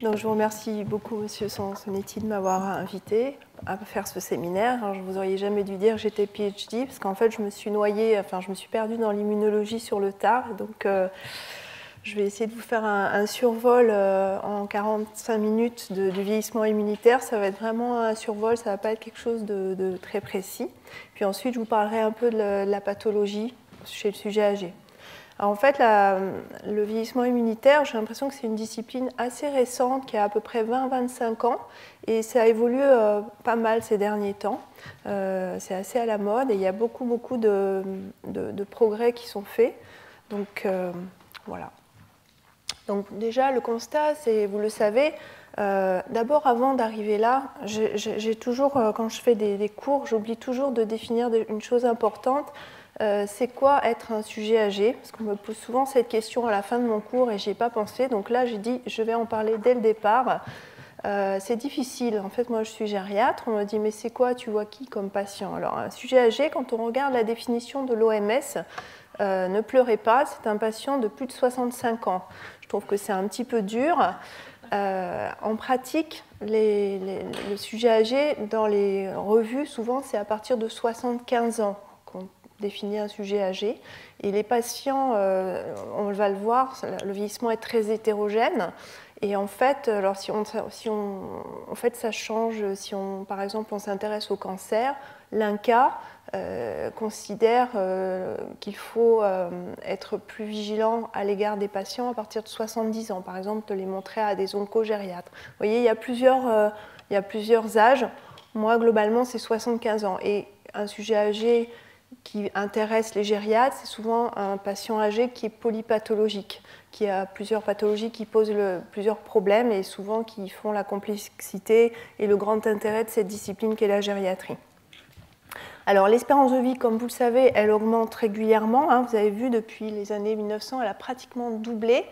Donc, je vous remercie beaucoup, Monsieur Sansonetti, de m'avoir invité à faire ce séminaire. Alors, je ne vous aurais jamais dû dire que j'étais PhD, parce qu'en fait, je me suis noyée, je me suis perdue dans l'immunologie sur le tard. Donc, je vais essayer de vous faire un survol en 45 minutes du vieillissement immunitaire. Ça va être vraiment un survol, ça ne va pas être quelque chose de très précis. Puis ensuite, je vous parlerai un peu de la pathologie chez le sujet âgé. Alors en fait, le vieillissement immunitaire, j'ai l'impression que c'est une discipline assez récente, qui a à peu près 20-25 ans, et ça évolue pas mal ces derniers temps. C'est assez à la mode, et il y a beaucoup de progrès qui sont faits. Donc voilà. Donc déjà, le constat, c'est, vous le savez, d'abord, avant d'arriver là, j'ai toujours, quand je fais des cours, j'oublie toujours de définir une chose importante. C'est quoi être un sujet âgé? Parce qu'on me pose souvent cette question à la fin de mon cours et je n'y ai pas pensé. Donc là, j'ai dit, je vais en parler dès le départ. C'est difficile. En fait, moi, je suis gériatre. On me dit, mais c'est quoi? Tu vois qui comme patient? Alors, un sujet âgé, quand on regarde la définition de l'OMS, ne pleurez pas, c'est un patient de plus de 65 ans. Je trouve que c'est un petit peu dur. En pratique, le sujet âgé, dans les revues, souvent, c'est à partir de 75 ans qu'on définit un sujet âgé. Et les patients, on va le voir, le vieillissement est très hétérogène. Et en fait, alors en fait, ça change. Si par exemple, on s'intéresse au cancer, l'INCa considère qu'il faut être plus vigilant à l'égard des patients à partir de 70 ans, par exemple, de les montrer à des oncogériatres. Vous voyez, il y a plusieurs âges. Moi, globalement, c'est 75 ans. Et un sujet âgé qui intéresse les gériatres, c'est souvent un patient âgé qui est polypathologique, qui a plusieurs pathologies qui posent plusieurs problèmes et souvent qui font la complexité et le grand intérêt de cette discipline qu'est la gériatrie. Alors l'espérance de vie, comme vous le savez, elle augmente régulièrement. Hein. Vous avez vu, depuis les années 1900, elle a pratiquement doublé.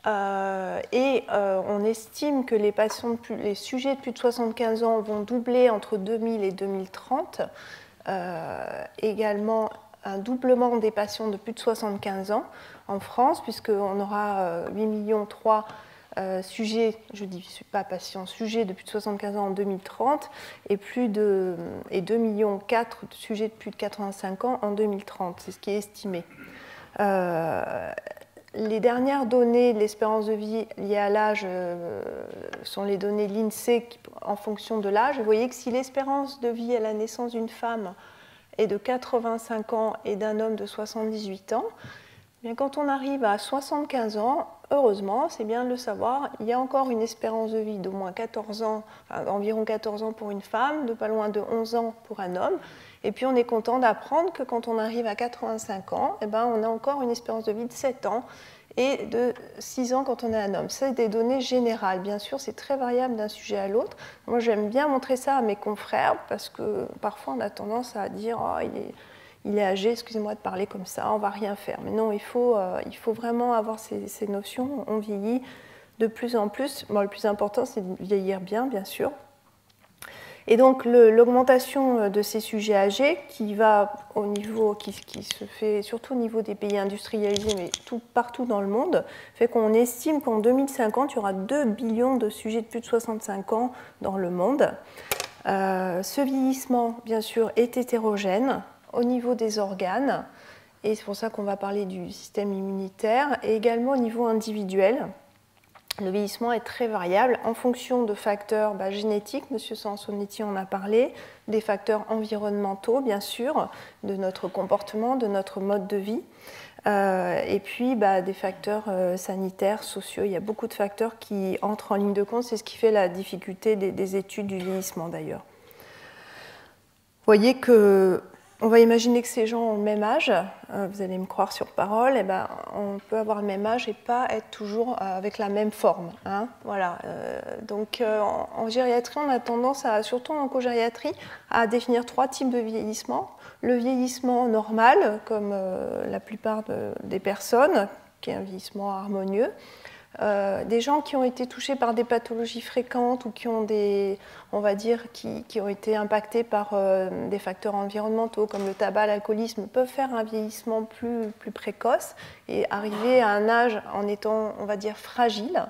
On estime que les sujets de plus de 75 ans vont doubler entre 2000 et 2030. Également un doublement des patients de plus de 75 ans en France, puisqu'on aura 8,3 millions sujets, je dis pas patients, sujets de plus de 75 ans en 2030 et 2,4 millions de sujets de plus de 85 ans en 2030, c'est ce qui est estimé. Les dernières données de l'espérance de vie liées à l'âge sont les données de l'INSEE en fonction de l'âge. Vous voyez que si l'espérance de vie à la naissance d'une femme est de 85 ans et d'un homme de 78 ans, bien, quand on arrive à 75 ans, heureusement, c'est bien de le savoir, il y a encore une espérance de vie d'au moins 14 ans, environ 14 ans pour une femme, de pas loin de 11 ans pour un homme. Et puis on est content d'apprendre que quand on arrive à 85 ans, eh ben, on a encore une espérance de vie de 7 ans et de 6 ans quand on est un homme. C'est des données générales. Bien sûr, c'est très variable d'un sujet à l'autre. Moi, j'aime bien montrer ça à mes confrères parce que parfois on a tendance à dire oh, il est âgé, excusez-moi de parler comme ça, on ne va rien faire. Mais non, il faut vraiment avoir ces notions. On vieillit de plus en plus. Bon, le plus important, c'est de vieillir bien sûr. Et donc l'augmentation de ces sujets âgés, qui se fait surtout au niveau des pays industrialisés, mais partout dans le monde, fait qu'on estime qu'en 2050, il y aura 2 billions de sujets de plus de 65 ans dans le monde. Ce vieillissement, bien sûr, est hétérogène au niveau des organes, et c'est pour ça qu'on va parler du système immunitaire, et également au niveau individuel. Le vieillissement est très variable en fonction de facteurs génétiques, M. Sansonetti en a parlé, des facteurs environnementaux, bien sûr, de notre comportement, de notre mode de vie, et puis des facteurs sanitaires, sociaux. Il y a beaucoup de facteurs qui entrent en ligne de compte, c'est ce qui fait la difficulté des études du vieillissement d'ailleurs. Vous voyez que on va imaginer que ces gens ont le même âge, vous allez me croire sur parole, on peut avoir le même âge et pas être toujours avec la même forme. Hein, voilà. Donc en gériatrie, on a tendance, surtout en oncogériatrie, à définir 3 types de vieillissement. Le vieillissement normal, comme la plupart des personnes, qui est un vieillissement harmonieux. Des gens qui ont été touchés par des pathologies fréquentes ou qui ont qui ont été impactés par des facteurs environnementaux comme le tabac, l'alcoolisme, peuvent faire un vieillissement plus précoce et arriver à un âge en étant, on va dire, fragile.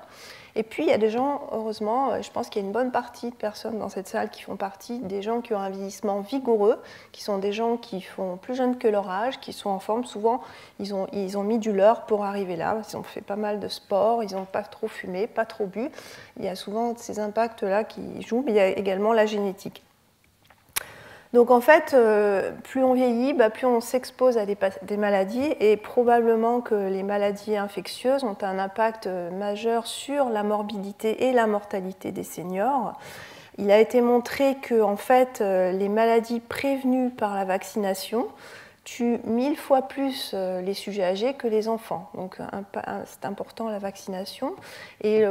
Et puis il y a des gens, heureusement, je pense qu'il y a une bonne partie de personnes dans cette salle qui font partie des gens qui ont un vieillissement vigoureux, qui sont des gens qui font plus jeunes que leur âge, qui sont en forme. Souvent, ils ont mis du leur pour arriver là. Ils ont fait pas mal de sport, ils n'ont pas trop fumé, pas trop bu. Il y a souvent ces impacts-là qui jouent, mais il y a également la génétique. Donc en fait, plus on vieillit, plus on s'expose à des maladies, et probablement que les maladies infectieuses ont un impact majeur sur la morbidité et la mortalité des seniors. Il a été montré que en fait, les maladies prévenues par la vaccination tuent 1000 fois plus les sujets âgés que les enfants. Donc c'est important la vaccination. Et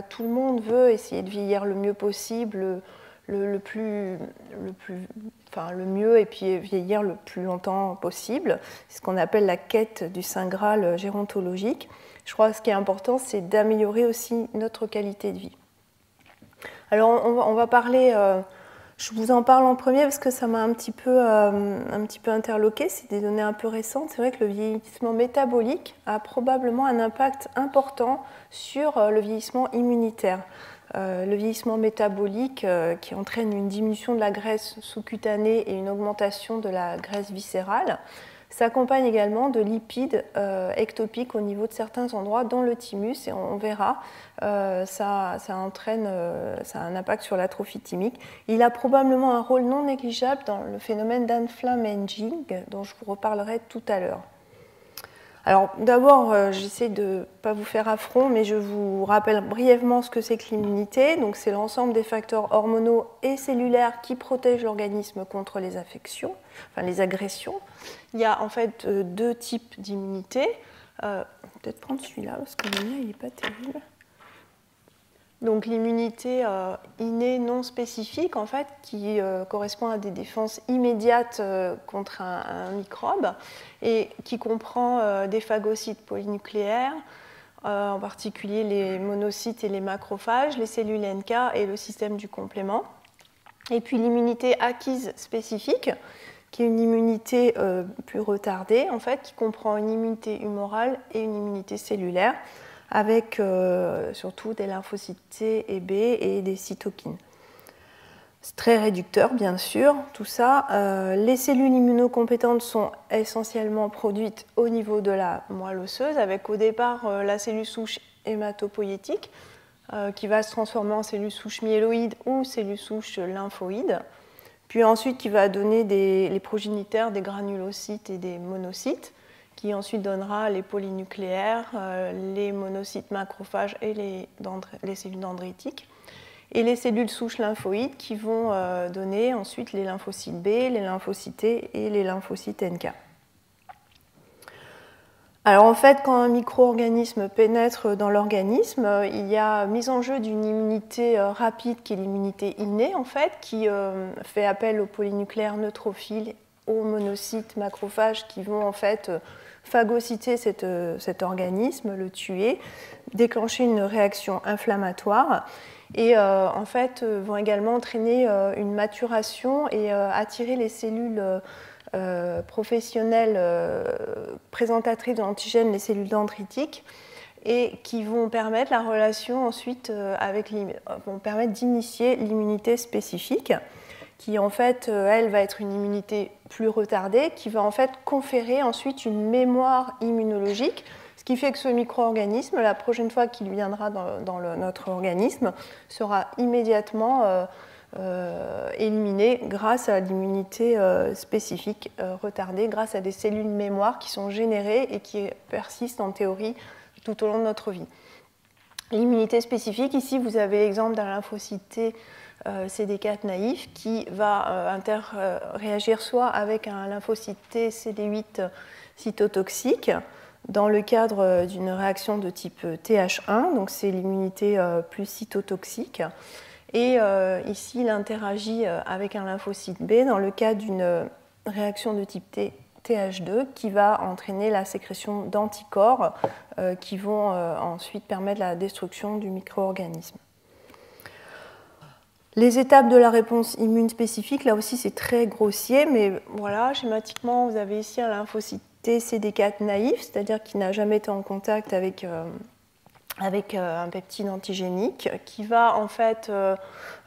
tout le monde veut essayer de vieillir le mieux possible, le mieux, et puis vieillir le plus longtemps possible. C'est ce qu'on appelle la quête du Saint Graal gérontologique. Je crois que ce qui est important, c'est d'améliorer aussi notre qualité de vie. Alors on va parler, je vous en parle en premier parce que ça m'a un petit peu interloqué, c'est des données un peu récentes. C'est vrai que le vieillissement métabolique a probablement un impact important sur le vieillissement immunitaire. Le vieillissement métabolique qui entraîne une diminution de la graisse sous-cutanée et une augmentation de la graisse viscérale s'accompagne également de lipides ectopiques au niveau de certains endroits, dont le thymus, et on verra, ça a un impact sur l'atrophie thymique. Il a probablement un rôle non négligeable dans le phénomène d'inflammaging, dont je vous reparlerai tout à l'heure. Alors d'abord, j'essaie de ne pas vous faire affront, mais je vous rappelle brièvement ce que c'est que l'immunité. Donc c'est l'ensemble des facteurs hormonaux et cellulaires qui protègent l'organisme contre les infections, enfin les agressions. Il y a en fait deux types d'immunité. Peut-être prendre celui-là, parce que le mien, il n'est pas terrible. Donc l'immunité innée non spécifique, en fait, qui correspond à des défenses immédiates contre un microbe et qui comprend des phagocytes polynucléaires, en particulier les monocytes et les macrophages, les cellules NK et le système du complément. Et puis l'immunité acquise spécifique, qui est une immunité plus retardée, en fait, qui comprend une immunité humorale et une immunité cellulaire, avec surtout des lymphocytes T et B et des cytokines. C'est très réducteur, bien sûr, tout ça. Les cellules immunocompétentes sont essentiellement produites au niveau de la moelle osseuse, avec au départ la cellule souche hématopoïétique, qui va se transformer en cellule souche myéloïde ou cellule souche lymphoïde, puis ensuite qui va donner les progéniteurs des granulocytes et des monocytes, qui ensuite donnera les polynucléaires, les monocytes macrophages et les cellules dendritiques, et les cellules souches lymphoïdes qui vont donner ensuite les lymphocytes B, les lymphocytes T et les lymphocytes NK. Alors en fait, quand un micro-organisme pénètre dans l'organisme, il y a mise en jeu d'une immunité rapide qui est l'immunité innée, en fait, qui fait appel aux polynucléaires neutrophiles, aux monocytes macrophages qui vont en fait phagocyter cet organisme, le tuer, déclencher une réaction inflammatoire et en fait vont également entraîner une maturation et attirer les cellules professionnelles présentatrices de l'antigène, les cellules dendritiques, et qui vont permettre la relation ensuite vont permettre d'initier l'immunité spécifique, qui en fait, elle, va être une immunité plus retardée, qui va en fait conférer ensuite une mémoire immunologique, ce qui fait que ce micro-organisme, la prochaine fois qu'il viendra dans notre organisme, sera immédiatement éliminé grâce à l'immunité spécifique retardée, grâce à des cellules mémoire qui sont générées et qui persistent en théorie tout au long de notre vie. L'immunité spécifique, ici vous avez l'exemple d'un lymphocyte T CD4 naïf qui va réagir soit avec un lymphocyte T CD8 cytotoxique dans le cadre d'une réaction de type TH1, donc c'est l'immunité plus cytotoxique, et ici il interagit avec un lymphocyte B dans le cadre d'une réaction de type TH2 qui va entraîner la sécrétion d'anticorps qui vont ensuite permettre la destruction du micro-organisme. Les étapes de la réponse immune spécifique, là aussi c'est très grossier, mais voilà, schématiquement vous avez ici un lymphocyte T CD4 naïf, c'est-à-dire qui n'a jamais été en contact avec avec un peptide antigénique qui va en fait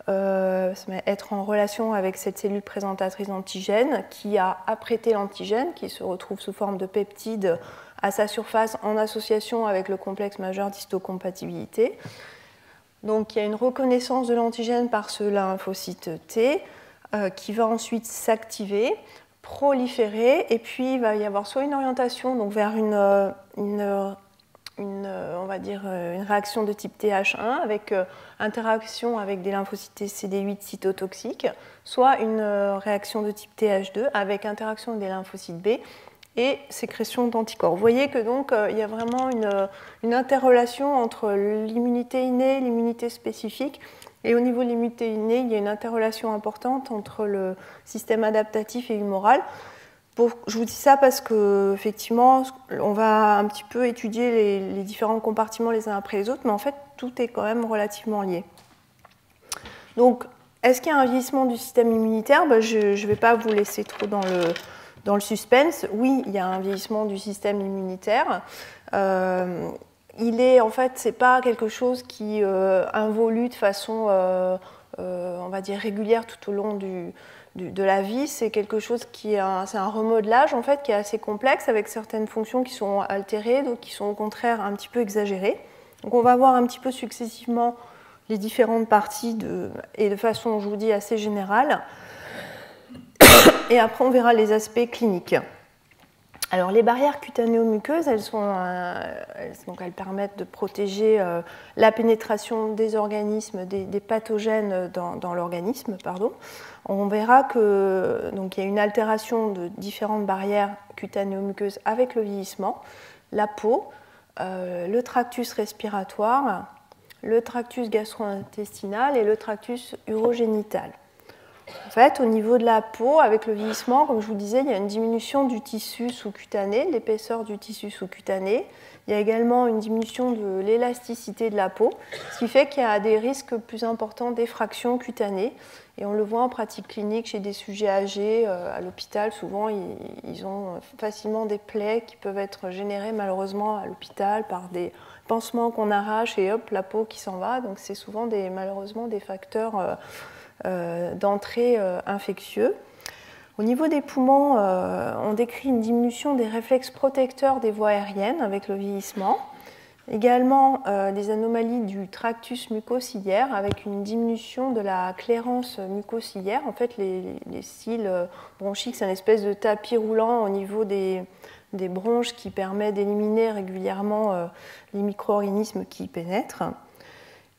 être en relation avec cette cellule présentatrice d'antigène qui a apprêté l'antigène, qui se retrouve sous forme de peptide à sa surface en association avec le complexe majeur d'histocompatibilité. Donc il y a une reconnaissance de l'antigène par ce lymphocyte T qui va ensuite s'activer, proliférer, et puis il va y avoir soit une orientation donc, vers on va dire, une réaction de type TH1 avec interaction avec des lymphocytes CD8 cytotoxiques, soit une réaction de type TH2 avec interaction des lymphocytes B et sécrétion d'anticorps. Vous voyez que donc il y a vraiment une interrelation entre l'immunité innée et l'immunité spécifique. Et au niveau de l'immunité innée, il y a une interrelation importante entre le système adaptatif et humoral. Je vous dis ça parce qu'effectivement, on va un petit peu étudier les différents compartiments les uns après les autres, mais en fait, tout est quand même relativement lié. Donc, est-ce qu'il y a un vieillissement du système immunitaire? Je ne vais pas vous laisser trop dans le suspense. Oui, il y a un vieillissement du système immunitaire. En fait, c'est pas quelque chose qui involue de façon, on va dire, régulière tout au long de la vie. C'est quelque chose c'est un remodelage en fait qui est assez complexe avec certaines fonctions qui sont altérées, d'autres qui sont au contraire un petit peu exagérées. Donc, on va voir un petit peu successivement les différentes parties et de façon, je vous dis, assez générale. Et après, on verra les aspects cliniques. Alors, les barrières cutanéo-muqueuses, elles permettent de protéger la pénétration des organismes, des pathogènes dans l'organisme. On verra qu'il y a une altération de différentes barrières cutanéo-muqueuses avec le vieillissement, la peau, le tractus respiratoire, le tractus gastro-intestinal et le tractus urogénital. En fait, au niveau de la peau, avec le vieillissement, comme je vous disais, il y a une diminution du tissu sous-cutané, l'épaisseur du tissu sous-cutané. Il y a également une diminution de l'élasticité de la peau, ce qui fait qu'il y a des risques plus importants d'effraction cutanée. Et on le voit en pratique clinique chez des sujets âgés à l'hôpital. Souvent, ils ont facilement des plaies qui peuvent être générées malheureusement à l'hôpital par des pansements qu'on arrache et hop, la peau qui s'en va. Donc c'est souvent malheureusement des facteurs d'entrée infectieux. Au niveau des poumons, on décrit une diminution des réflexes protecteurs des voies aériennes avec le vieillissement. Également des anomalies du tractus mucociliaire avec une diminution de la clairance mucociliaire. En fait, les cils bronchiques, c'est une espèce de tapis roulant au niveau des bronches qui permet d'éliminer régulièrement les micro-organismes qui y pénètrent.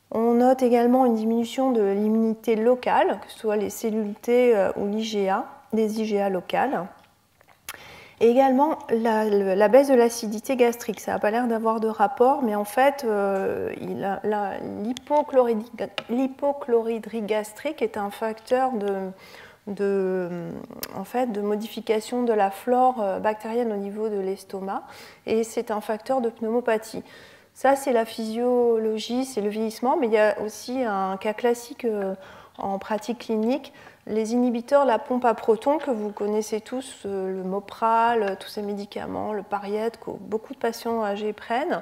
On note également une diminution de l'immunité locale, que ce soit les cellules T ou l'IgA, des IgA locales. Et également la baisse de l'acidité gastrique. Ça n'a pas l'air d'avoir de rapport, mais en fait, l'hypochloridrie gastrique est un facteur de modification de la flore bactérienne au niveau de l'estomac, et c'est un facteur de pneumopathie. Ça, c'est la physiologie, c'est le vieillissement, mais il y a aussi un cas classique en pratique clinique, les inhibiteurs de la pompe à protons que vous connaissez tous, le Mopral, tous ces médicaments, le Pariette, que beaucoup de patients âgés prennent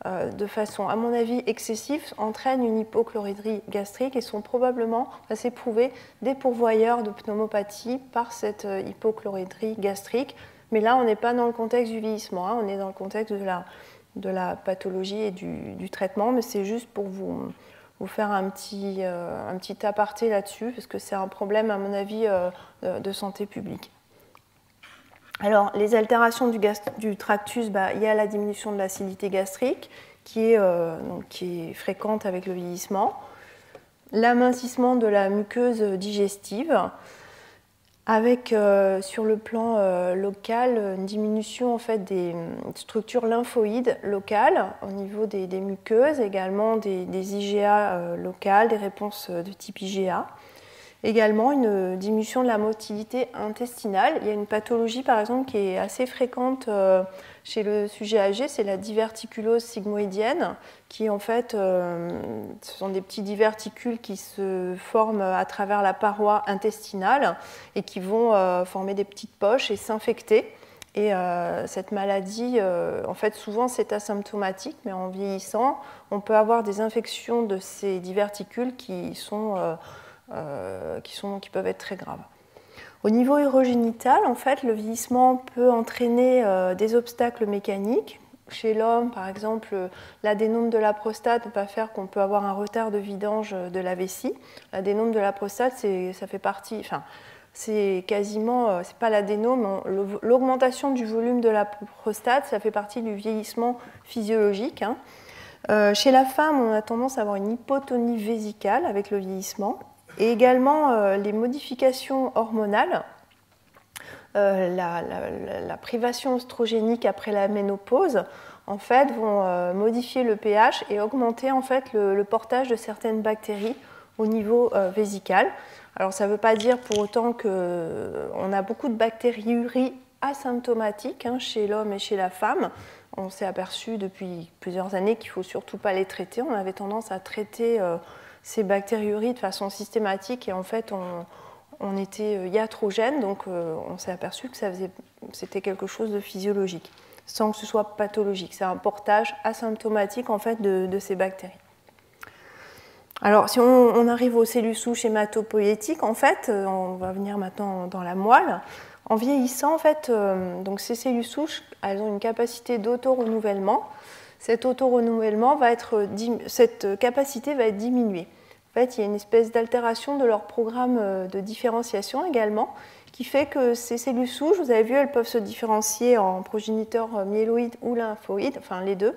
de façon, à mon avis, excessive, entraînent une hypochloridrie gastrique et sont probablement, c'est prouvé, des pourvoyeurs de pneumopathie par cette hypochloridrie gastrique. Mais là, on n'est pas dans le contexte du vieillissement, on est dans le contexte de la pathologie et du traitement, mais c'est juste pour vous faire un petit aparté là-dessus, parce que c'est un problème, à mon avis, de santé publique. Alors, les altérations du tractus, il y a la diminution de l'acidité gastrique, qui est fréquente avec le vieillissement, l'amincissement de la muqueuse digestive, avec sur le plan local une diminution en fait, des structures lymphoïdes locales au niveau des muqueuses, également des IgA locales, des réponses de type IgA. Également une diminution de la motilité intestinale. Il y a une pathologie par exemple qui est assez fréquente chez le sujet âgé, c'est la diverticulose sigmoïdienne, qui en fait, ce sont des petits diverticules qui se forment à travers la paroi intestinale et qui vont former des petites poches et s'infecter. Et cette maladie, en fait, souvent c'est asymptomatique, mais en vieillissant, on peut avoir des infections de ces diverticules qui peuvent être très graves. Au niveau urogénital, en fait, le vieillissement peut entraîner des obstacles mécaniques. Chez l'homme, par exemple, l'adénome de la prostate va faire qu'on peut avoir un retard de vidange de la vessie. L'adénome de la prostate, ça fait partie, enfin, c'est quasiment, c'est pas l'adénome, l'augmentation du volume de la prostate, ça fait partie du vieillissement physiologique. Chez la femme, on a tendance à avoir une hypotonie vésicale avec le vieillissement, et également les modifications hormonales. La privation oestrogénique après la ménopause, en fait, vont modifier le pH et augmenter en fait le portage de certaines bactéries au niveau vésical. Alors ça ne veut pas dire pour autant qu'on a beaucoup de bactériuries asymptomatiques chez l'homme et chez la femme. On s'est aperçu depuis plusieurs années qu'il ne faut surtout pas les traiter. On avait tendance à traiter ces bactériuries de façon systématique et en fait on était iatrogène, donc on s'est aperçu que c'était quelque chose de physiologique, sans que ce soit pathologique. C'est un portage asymptomatique en fait de ces bactéries. Alors, si on arrive aux cellules souches hématopoïétiques, en fait, on va venir maintenant dans la moelle. En vieillissant, en fait, donc ces cellules souches, elles ont une capacité d'auto-renouvellement. Cet auto-renouvellement cette capacité va être diminuée. En fait, il y a une espèce d'altération de leur programme de différenciation également, qui fait que ces cellules souches, vous avez vu, elles peuvent se différencier en progéniteurs myéloïdes ou lymphoïdes, enfin les deux.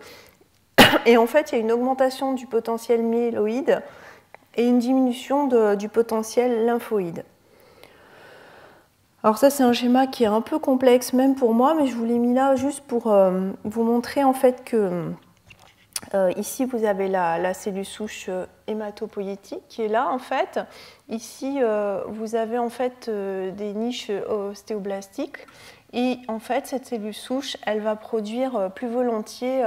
Et en fait, il y a une augmentation du potentiel myéloïde et une diminution du potentiel lymphoïde. Alors ça, c'est un schéma qui est un peu complexe même pour moi, mais je vous l'ai mis là juste pour vous montrer en fait que ici, vous avez la cellule souche hématopoïétique qui est là en fait. Ici, vous avez en fait des niches ostéoblastiques et en fait, cette cellule souche, elle va produire plus volontiers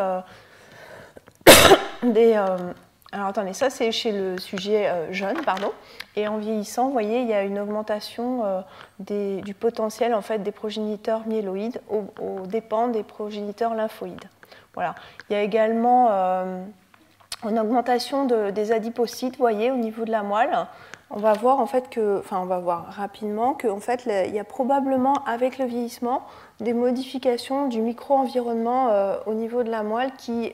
alors attendez, ça c'est chez le sujet jeune, pardon. Et en vieillissant, vous voyez, il y a une augmentation du potentiel en fait, des progéniteurs myéloïdes aux dépens des progéniteurs lymphoïdes. Voilà. Il y a également une augmentation des adipocytes, vous voyez, au niveau de la moelle. On va voir en fait on va voir rapidement qu'en fait, il y a probablement avec le vieillissement des modifications du micro-environnement au niveau de la moelle qui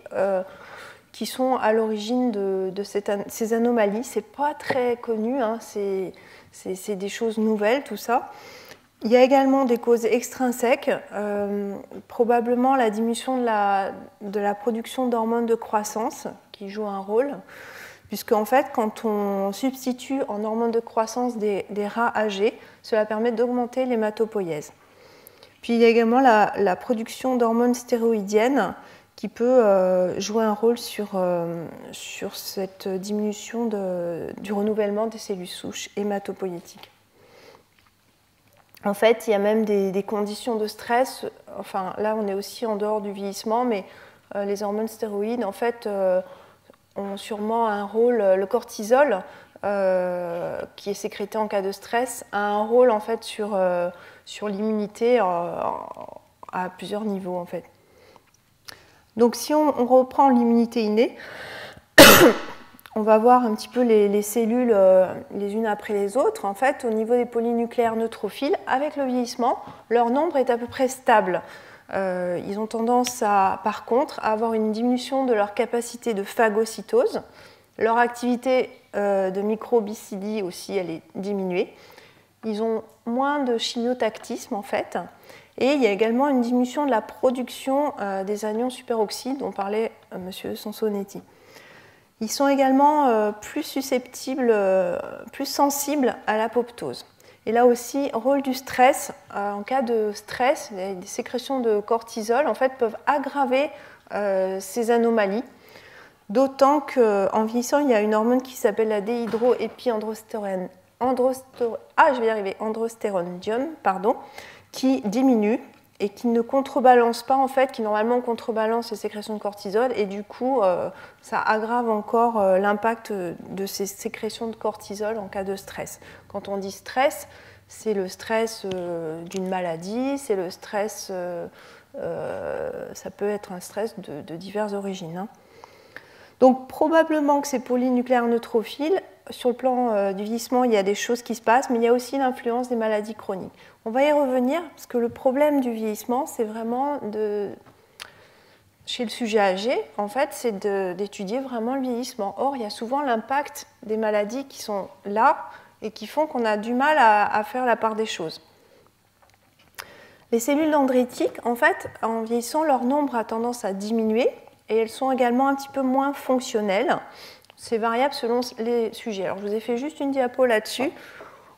sont à l'origine de ces anomalies. Ce n'est pas très connu, c'est des choses nouvelles, tout ça. Il y a également des causes extrinsèques, probablement la diminution de la production d'hormones de croissance qui joue un rôle, puisque en fait, quand on substitue en hormones de croissance des rats âgés, cela permet d'augmenter l'hématopoïèse. Puis il y a également la production d'hormones stéroïdiennes qui peut jouer un rôle sur cette diminution du renouvellement des cellules souches hématopoïétiques. En fait, il y a même des conditions de stress, enfin là on est aussi en dehors du vieillissement, mais les hormones stéroïdes en fait ont sûrement un rôle, le cortisol qui est sécrété en cas de stress a un rôle en fait sur l'immunité à plusieurs niveaux en fait. Donc si on reprend l'immunité innée, on va voir un petit peu les cellules les unes après les autres. En fait, au niveau des polynucléaires neutrophiles, avec le vieillissement, leur nombre est à peu près stable. Ils ont tendance, par contre, à avoir une diminution de leur capacité de phagocytose. Leur activité de microbicidie aussi, elle est diminuée. Ils ont moins de chimiotactisme, en fait. Et il y a également une diminution de la production des anions superoxydes dont parlait M. Sansonetti. Ils sont également plus susceptibles, plus sensibles à l'apoptose. Et là aussi, rôle du stress. En cas de stress, des sécrétions de cortisol en fait, peuvent aggraver ces anomalies. D'autant qu'en vieillissant, il y a une hormone qui s'appelle la déhydroépiandrostérone, androstéronium, qui diminue et qui ne contrebalance pas, en fait, qui normalement contrebalance les sécrétions de cortisol, et du coup, ça aggrave encore l'impact de ces sécrétions de cortisol en cas de stress. Quand on dit stress, c'est le stress d'une maladie, c'est le stress, ça peut être un stress de diverses origines. Hein. Donc probablement que c'est polynucléaire neutrophile. Sur le plan du vieillissement, il y a des choses qui se passent, mais il y a aussi l'influence des maladies chroniques. On va y revenir, parce que le problème du vieillissement, c'est vraiment chez le sujet âgé, en fait, c'est d'étudier vraiment le vieillissement. Or, il y a souvent l'impact des maladies qui sont là et qui font qu'on a du mal à faire la part des choses. Les cellules dendritiques, en fait, en vieillissant, leur nombre a tendance à diminuer et elles sont également un petit peu moins fonctionnelles. C'est variable selon les sujets. Alors, je vous ai fait juste une diapo là-dessus.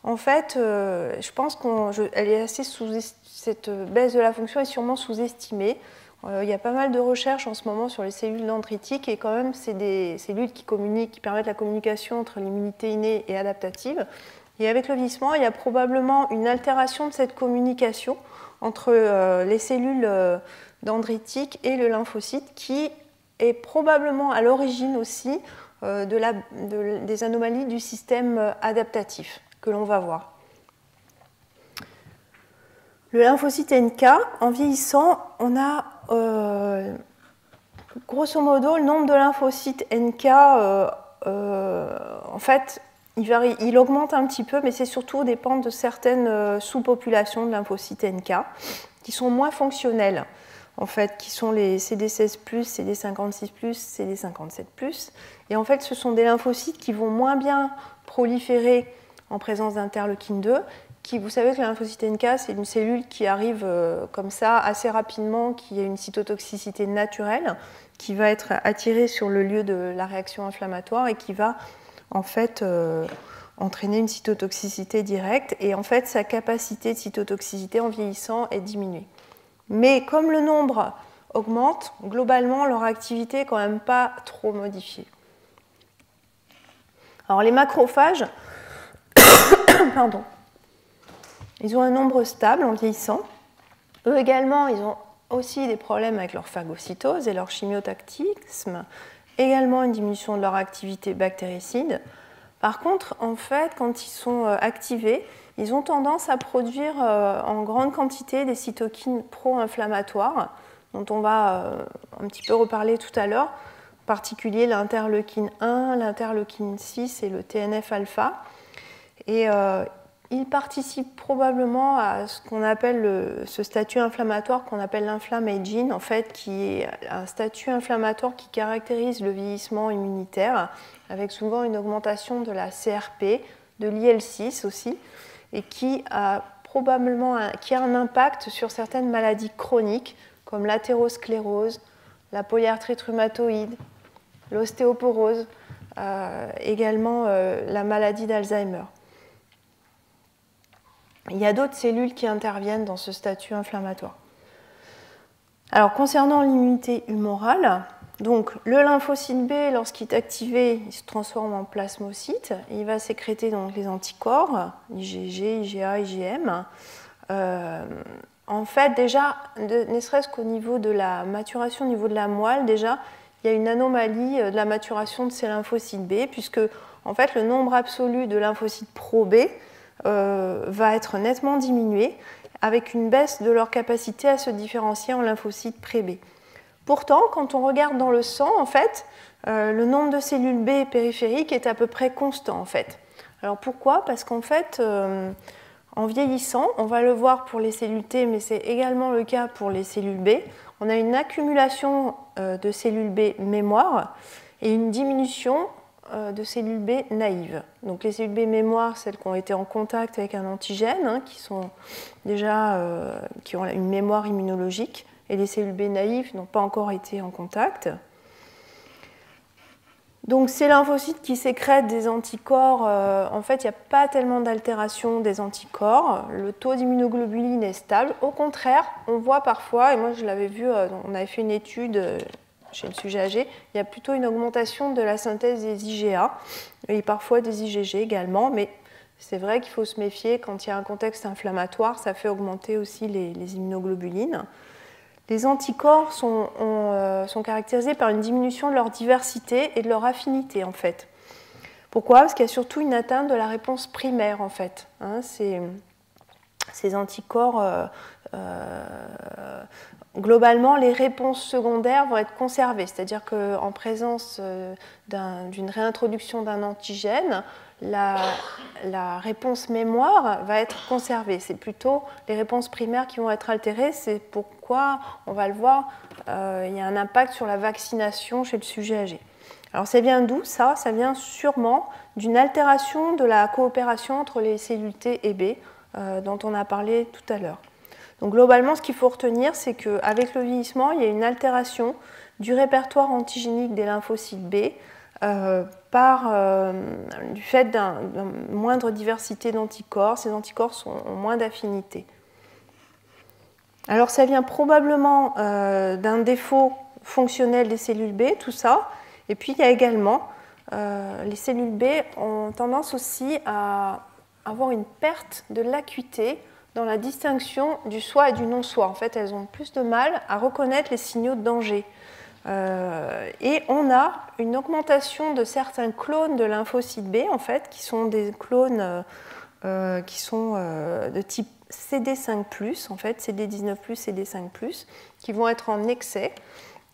En fait, je pense qu'elle est assez cette baisse de la fonction est sûrement sous-estimée. Il y a pas mal de recherches en ce moment sur les cellules dendritiques et quand même, c'est des cellules qui communiquent, qui permettent la communication entre l'immunité innée et adaptative. Et avec le vieillissement, il y a probablement une altération de cette communication entre les cellules dendritiques et le lymphocyte qui est probablement à l'origine aussi des anomalies du système adaptatif que l'on va voir. Le lymphocyte NK, en vieillissant, on a grosso modo le nombre de lymphocytes NK, en fait, il augmente un petit peu, mais c'est surtout dépend de certaines sous-populations de lymphocytes NK qui sont moins fonctionnelles, en fait, qui sont les CD16+, CD56+, CD57+. Et en fait, ce sont des lymphocytes qui vont moins bien proliférer en présence d'interleukine 2. Vous savez que le lymphocyte NK, c'est une cellule qui arrive comme ça assez rapidement, qui a une cytotoxicité naturelle, qui va être attirée sur le lieu de la réaction inflammatoire et qui va en fait entraîner une cytotoxicité directe. Et en fait, sa capacité de cytotoxicité en vieillissant est diminuée. Mais comme le nombre augmente, globalement, leur activité n'est quand même pas trop modifiée. Alors les macrophages, pardon. Ils ont un nombre stable en vieillissant. Eux également, ils ont aussi des problèmes avec leur phagocytose et leur chimiotactisme, également une diminution de leur activité bactéricide. Par contre, en fait, quand ils sont activés, ils ont tendance à produire en grande quantité des cytokines pro-inflammatoires, dont on va un petit peu reparler tout à l'heure, en particulier l'interleukine 1, l'interleukine 6 et le TNF-alpha. Et il participe probablement à ce qu'on appelle ce statut inflammatoire qu'on appelle l'inflammaging, en fait, qui est un statut inflammatoire qui caractérise le vieillissement immunitaire, avec souvent une augmentation de la CRP, de l'IL6 aussi, et qui a probablement un impact sur certaines maladies chroniques, comme l'athérosclérose, la polyarthrite rhumatoïde, l'ostéoporose, également la maladie d'Alzheimer. Il y a d'autres cellules qui interviennent dans ce statut inflammatoire. Alors, concernant l'immunité humorale, donc, le lymphocyte B, lorsqu'il est activé, il se transforme en plasmocyte et il va sécréter donc, les anticorps, IgG, IgA, IgM. En fait, déjà, ne serait-ce qu'au niveau de la maturation, au niveau de la moelle, déjà, il y a une anomalie de la maturation de ces lymphocytes B, puisque en fait, le nombre absolu de lymphocytes pro-B va être nettement diminué, avec une baisse de leur capacité à se différencier en lymphocytes pré-B. Pourtant, quand on regarde dans le sang, en fait, le nombre de cellules B périphériques est à peu près constant, en fait. Alors pourquoi ? Parce qu'en fait, en vieillissant, on va le voir pour les cellules T, mais c'est également le cas pour les cellules B, on a une accumulation de cellules B mémoire et une diminution de cellules B naïves. Donc les cellules B mémoire, celles qui ont été en contact avec un antigène, hein, qui ont une mémoire immunologique, et les cellules B naïves n'ont pas encore été en contact. Donc ces lymphocytes qui sécrètent des anticorps, en fait, il n'y a pas tellement d'altération des anticorps. Le taux d'immunoglobuline est stable. Au contraire, on voit parfois, et moi je l'avais vu, on avait fait une étude chez le sujet âgé, il y a plutôt une augmentation de la synthèse des IgA et parfois des IgG également, mais c'est vrai qu'il faut se méfier quand il y a un contexte inflammatoire, ça fait augmenter aussi les immunoglobulines. Les anticorps sont caractérisés par une diminution de leur diversité et de leur affinité en fait. Pourquoi ? Parce qu'il y a surtout une atteinte de la réponse primaire en fait. Hein, ces anticorps, globalement, les réponses secondaires vont être conservées, c'est-à-dire qu'en présence d'une réintroduction d'un antigène, la réponse mémoire va être conservée. C'est plutôt les réponses primaires qui vont être altérées. C'est pourquoi, on va le voir, il y a un impact sur la vaccination chez le sujet âgé. Alors ça vient d'où ça? Ça vient sûrement d'une altération de la coopération entre les cellules T et B, dont on a parlé tout à l'heure. Donc globalement, ce qu'il faut retenir, c'est qu'avec le vieillissement, il y a une altération du répertoire antigénique des lymphocytes B du fait d'une moindre diversité d'anticorps. Ces anticorps ont moins d'affinité. Alors ça vient probablement d'un défaut fonctionnel des cellules B, tout ça. Et puis il y a également, les cellules B ont tendance aussi à avoir une perte de l'acuité dans la distinction du soi et du non-soi. En fait, elles ont plus de mal à reconnaître les signaux de danger. Et on a une augmentation de certains clones de lymphocytes B, en fait, qui sont des clones qui sont de type CD5+, en fait, CD19+, CD5+, qui vont être en excès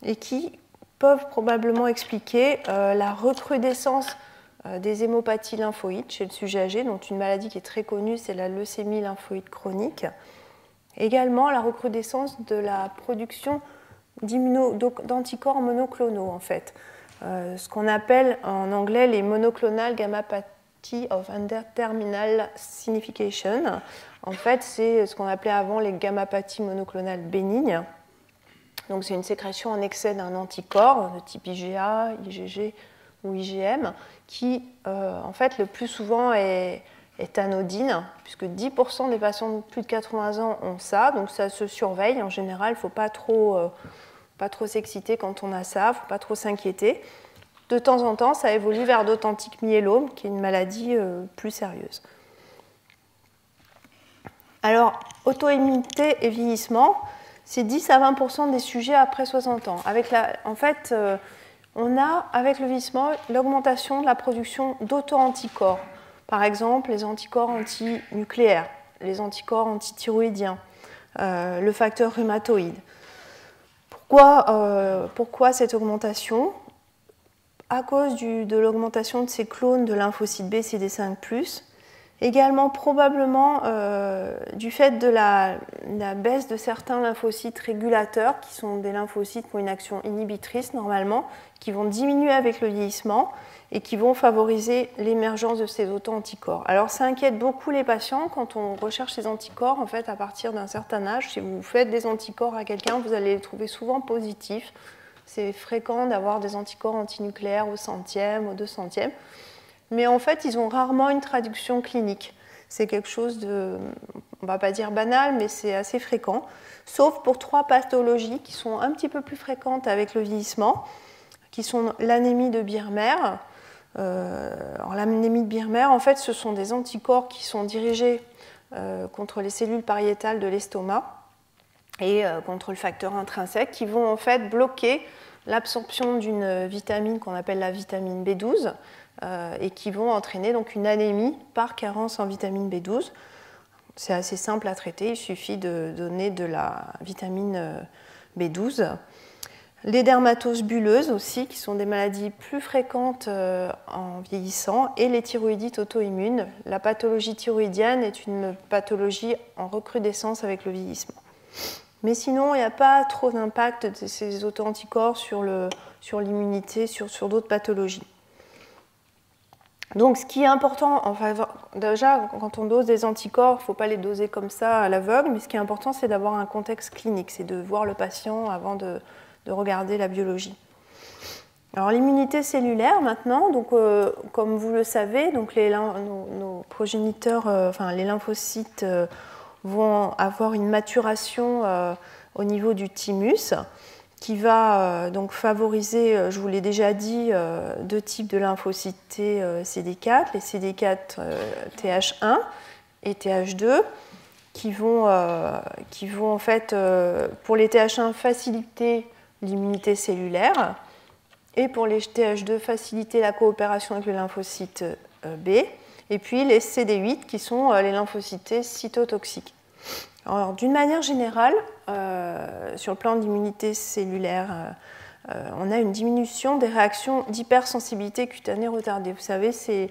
et qui peuvent probablement expliquer la recrudescence des hémopathies lymphoïdes chez le sujet âgé, dont une maladie qui est très connue, c'est la leucémie lymphoïde chronique. Également la recrudescence de la production d'anticorps monoclonaux, en fait. Ce qu'on appelle en anglais les monoclonal gammopathy of indeterminate signification. En fait, c'est ce qu'on appelait avant les gammopathies monoclonales bénignes. Donc c'est une sécrétion en excès d'un anticorps de type IgA, IgG ou IgM, qui en fait le plus souvent est anodine, puisque 10% des patients de plus de 80 ans ont ça, donc ça se surveille. En général, il ne faut pas trop s'exciter quand on a ça, il ne faut pas trop s'inquiéter. De temps en temps, ça évolue vers d'authentiques myélomes, qui est une maladie plus sérieuse. Alors, auto-immunité et vieillissement, c'est 10 à 20% des sujets après 60 ans. En fait, on a, avec le vieillissement, l'augmentation de la production d'auto-anticorps. Par exemple, les anticorps antinucléaires, les anticorps antithyroïdiens, le facteur rhumatoïde. Pourquoi cette augmentation? À cause de l'augmentation de ces clones de lymphocytes B CD5+, également probablement du fait de la baisse de certains lymphocytes régulateurs, qui sont des lymphocytes qui ont une action inhibitrice normalement, qui vont diminuer avec le vieillissement et qui vont favoriser l'émergence de ces auto-anticorps. Alors ça inquiète beaucoup les patients quand on recherche ces anticorps. En fait, à partir d'un certain âge, si vous faites des anticorps à quelqu'un, vous allez les trouver souvent positifs. C'est fréquent d'avoir des anticorps antinucléaires au 100e, au 200e. Mais en fait, ils ont rarement une traduction clinique. C'est quelque chose de, on ne va pas dire banal, mais c'est assez fréquent. Sauf pour 3 pathologies qui sont un petit peu plus fréquentes avec le vieillissement, qui sont l'anémie de Birmer. Alors, l'anémie de Birmer, en fait, ce sont des anticorps qui sont dirigés contre les cellules pariétales de l'estomac et contre le facteur intrinsèque, qui vont en fait bloquer l'absorption d'une vitamine qu'on appelle la vitamine B12 et qui vont entraîner donc une anémie par carence en vitamine B12. C'est assez simple à traiter, il suffit de donner de la vitamine B12. Les dermatoses bulleuses aussi, qui sont des maladies plus fréquentes en vieillissant, et les thyroïdites auto-immunes. La pathologie thyroïdienne est une pathologie en recrudescence avec le vieillissement. Mais sinon, il n'y a pas trop d'impact de ces auto-anticorps sur l'immunité, sur d'autres pathologies. Donc, ce qui est important, enfin, déjà, quand on dose des anticorps, il ne faut pas les doser comme ça à l'aveugle, mais ce qui est important, c'est d'avoir un contexte clinique, c'est de voir le patient avant de regarder la biologie. Alors, l'immunité cellulaire, maintenant, donc, comme vous le savez, donc nos progéniteurs, les lymphocytes, vont avoir une maturation au niveau du thymus qui va donc favoriser, je vous l'ai déjà dit, 2 types de lymphocytes T CD4, les CD4 TH1 et TH2, qui vont en fait, pour les TH1, faciliter l'immunité cellulaire et pour les TH2, faciliter la coopération avec le lymphocyte B, et puis les CD8 qui sont les lymphocytes cytotoxiques. Alors, d'une manière générale, sur le plan de l'immunité cellulaire, on a une diminution des réactions d'hypersensibilité cutanée retardée. Vous savez, c'est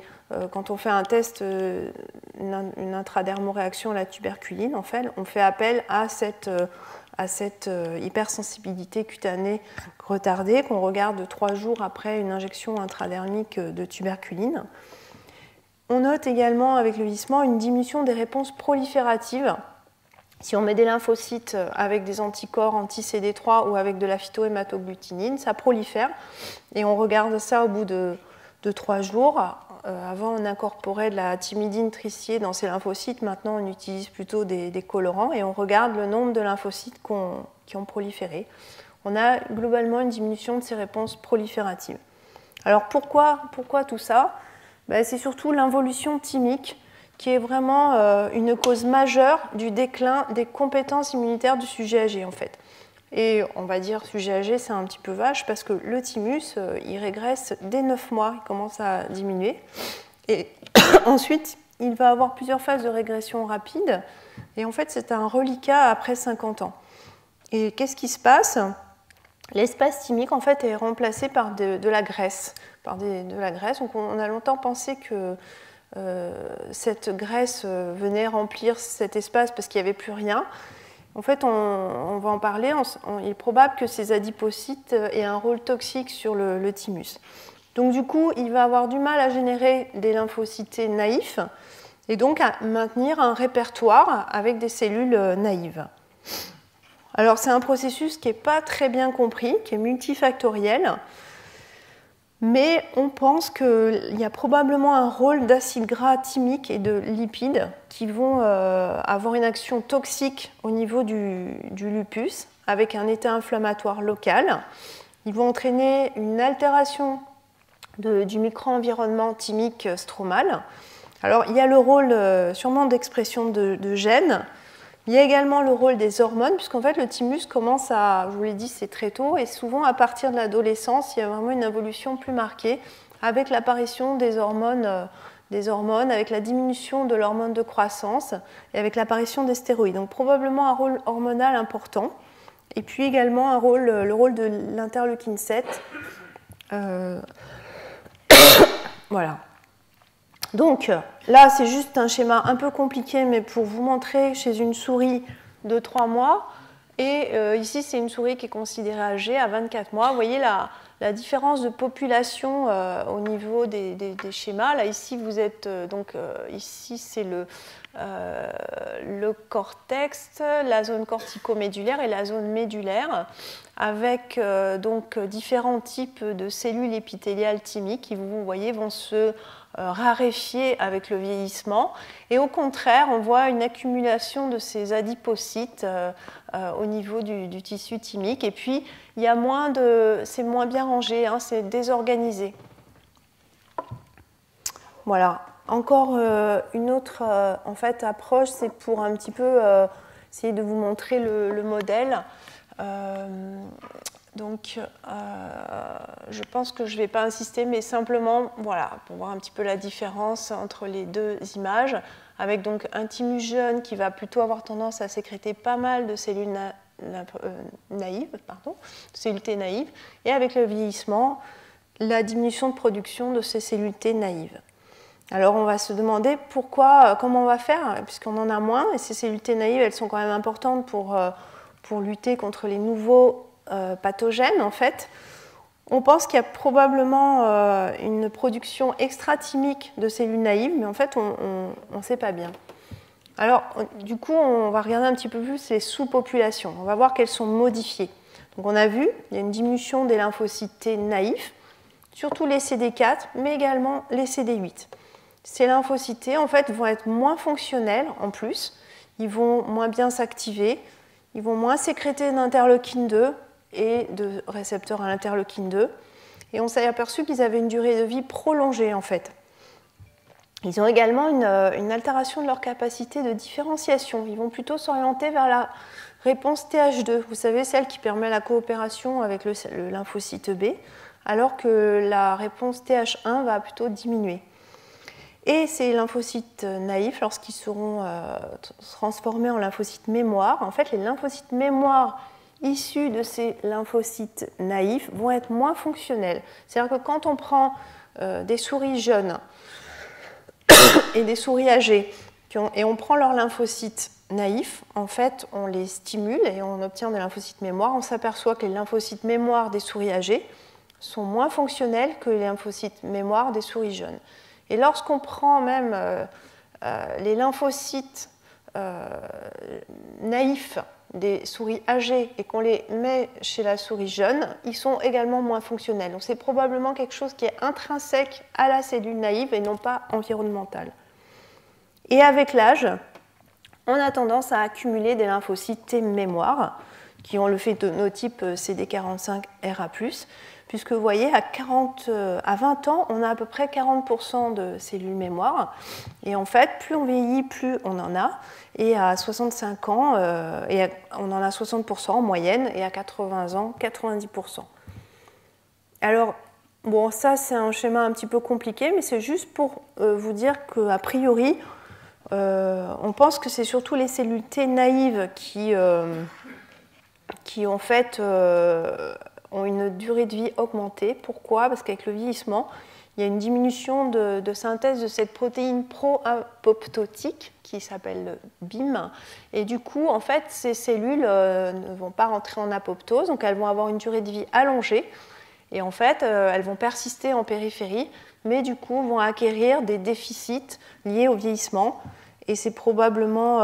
quand on fait un test, une intradermoréaction à la tuberculine, en fait, on fait appel à cette hypersensibilité cutanée retardée qu'on regarde 3 jours après une injection intradermique de tuberculine. On note également avec le vieillissement une diminution des réponses prolifératives. Si on met des lymphocytes avec des anticorps anti-CD3 ou avec de la phytohématoglutinine, ça prolifère. Et on regarde ça au bout de 3 jours. Avant, on incorporait de la thymidine tricier dans ces lymphocytes. Maintenant, on utilise plutôt des colorants et on regarde le nombre de lymphocytes qui ont proliféré. On a globalement une diminution de ces réponses prolifératives. Alors pourquoi tout ça? C'est surtout l'involution thymique qui est vraiment une cause majeure du déclin des compétences immunitaires du sujet âgé, en fait. Et on va dire sujet âgé, c'est un petit peu vache parce que le thymus, il régresse dès 9 mois, il commence à diminuer. Et ensuite, il va avoir plusieurs phases de régression rapide. Et en fait, c'est un reliquat après 50 ans. Et qu'est-ce qui se passe? L'espace thymique, en fait, est remplacé par de la graisse. De la graisse. Donc, on a longtemps pensé que cette graisse venait remplir cet espace parce qu'il n'y avait plus rien. En fait, on va en parler. Il est probable que ces adipocytes aient un rôle toxique sur le thymus. Donc, du coup, il va avoir du mal à générer des lymphocytes naïfs et donc à maintenir un répertoire avec des cellules naïves. Alors, c'est un processus qui n'est pas très bien compris, qui est multifactoriel. Mais on pense qu'il y a probablement un rôle d'acides gras thymiques et de lipides qui vont avoir une action toxique au niveau du lupus avec un état inflammatoire local. Ils vont entraîner une altération du micro-environnement thymique stromal. Alors, il y a le rôle sûrement d'expression de gènes. Il y a également le rôle des hormones, puisqu'en fait le thymus commence à, je vous l'ai dit, c'est très tôt, et souvent à partir de l'adolescence, il y a vraiment une évolution plus marquée avec l'apparition des hormones, avec la diminution de l'hormone de croissance et avec l'apparition des stéroïdes. Donc probablement un rôle hormonal important, et puis également le rôle de l'interleukine 7. Voilà. Donc là, c'est juste un schéma un peu compliqué, mais pour vous montrer chez une souris de 3 mois. Et ici, c'est une souris qui est considérée âgée à 24 mois. Vous voyez la différence de population au niveau des schémas. Là, ici, vous êtes ici, c'est le cortex, la zone corticomédulaire et la zone médulaire, avec donc différents types de cellules épithéliales thymiques qui, vous voyez, vont se raréfier avec le vieillissement. Et au contraire, on voit une accumulation de ces adipocytes au niveau du tissu thymique. Et puis, il y a c'est moins bien rangé, hein, c'est désorganisé. Voilà. Encore une autre en fait, approche, c'est pour un petit peu essayer de vous montrer le modèle. Donc, je pense que je ne vais pas insister, mais simplement, voilà, pour voir un petit peu la différence entre les deux images, avec donc un thymus jeune qui va plutôt avoir tendance à sécréter pas mal de cellules cellules T naïves, et avec le vieillissement, la diminution de production de ces cellules T naïves. Alors, on va se demander comment on va faire, puisqu'on en a moins, et ces cellules T naïves, elles sont quand même importantes pour lutter contre les nouveaux pathogènes, en fait. On pense qu'il y a probablement une production extra-thymique de cellules naïves, mais en fait, on ne sait pas bien. Alors, du coup, on va regarder un petit peu plus les sous-populations. On va voir qu'elles sont modifiées. Donc, on a vu, il y a une diminution des lymphocytes T naïfs, surtout les CD4, mais également les CD8. Ces lymphocytes T, en fait, vont être moins fonctionnels en plus. Ils vont moins bien s'activer. Ils vont moins sécréter d'interleukine 2 et de récepteurs à l'interleukine 2. Et on s'est aperçu qu'ils avaient une durée de vie prolongée, en fait. Ils ont également une altération de leur capacité de différenciation. Ils vont plutôt s'orienter vers la réponse TH2, vous savez, celle qui permet la coopération avec le lymphocyte B, alors que la réponse TH1 va plutôt diminuer. Et ces lymphocytes naïfs, lorsqu'ils seront transformés en lymphocytes mémoire, en fait, les lymphocytes mémoire issus de ces lymphocytes naïfs vont être moins fonctionnels. C'est-à-dire que quand on prend des souris jeunes et des souris âgées, et on prend leurs lymphocytes naïfs, en fait, on les stimule et on obtient des lymphocytes mémoire, on s'aperçoit que les lymphocytes mémoire des souris âgées sont moins fonctionnels que les lymphocytes mémoire des souris jeunes. Et lorsqu'on prend même les lymphocytes naïfs des souris âgées et qu'on les met chez la souris jeune, ils sont également moins fonctionnels. Donc c'est probablement quelque chose qui est intrinsèque à la cellule naïve et non pas environnemental. Et avec l'âge, on a tendance à accumuler des lymphocytes T mémoire qui ont le phénotype CD45RA+, puisque vous voyez, à 20 ans, on a à peu près 40% de cellules mémoire. Et en fait, plus on vieillit, plus on en a. Et à 65 ans, on en a 60% en moyenne, et à 80 ans, 90%. Alors, bon, ça, c'est un schéma un petit peu compliqué, mais c'est juste pour vous dire qu'a priori, on pense que c'est surtout les cellules T naïves qui en fait, ont une durée de vie augmentée. Pourquoi? Parce qu'avec le vieillissement, il y a une diminution de synthèse de cette protéine pro-apoptotique qui s'appelle BIM. Et du coup, en fait, ces cellules ne vont pas rentrer en apoptose, donc elles vont avoir une durée de vie allongée. Et en fait, elles vont persister en périphérie, mais du coup, vont acquérir des déficits liés au vieillissement. Et c'est probablement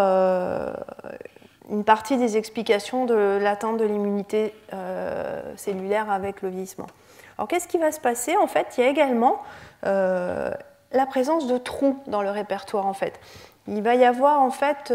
une partie des explications de l'atteinte de l'immunité cellulaire avec le vieillissement. Alors, qu'est-ce qui va se passer? En fait, il y a également la présence de trous dans le répertoire. En fait, il va y avoir, en fait,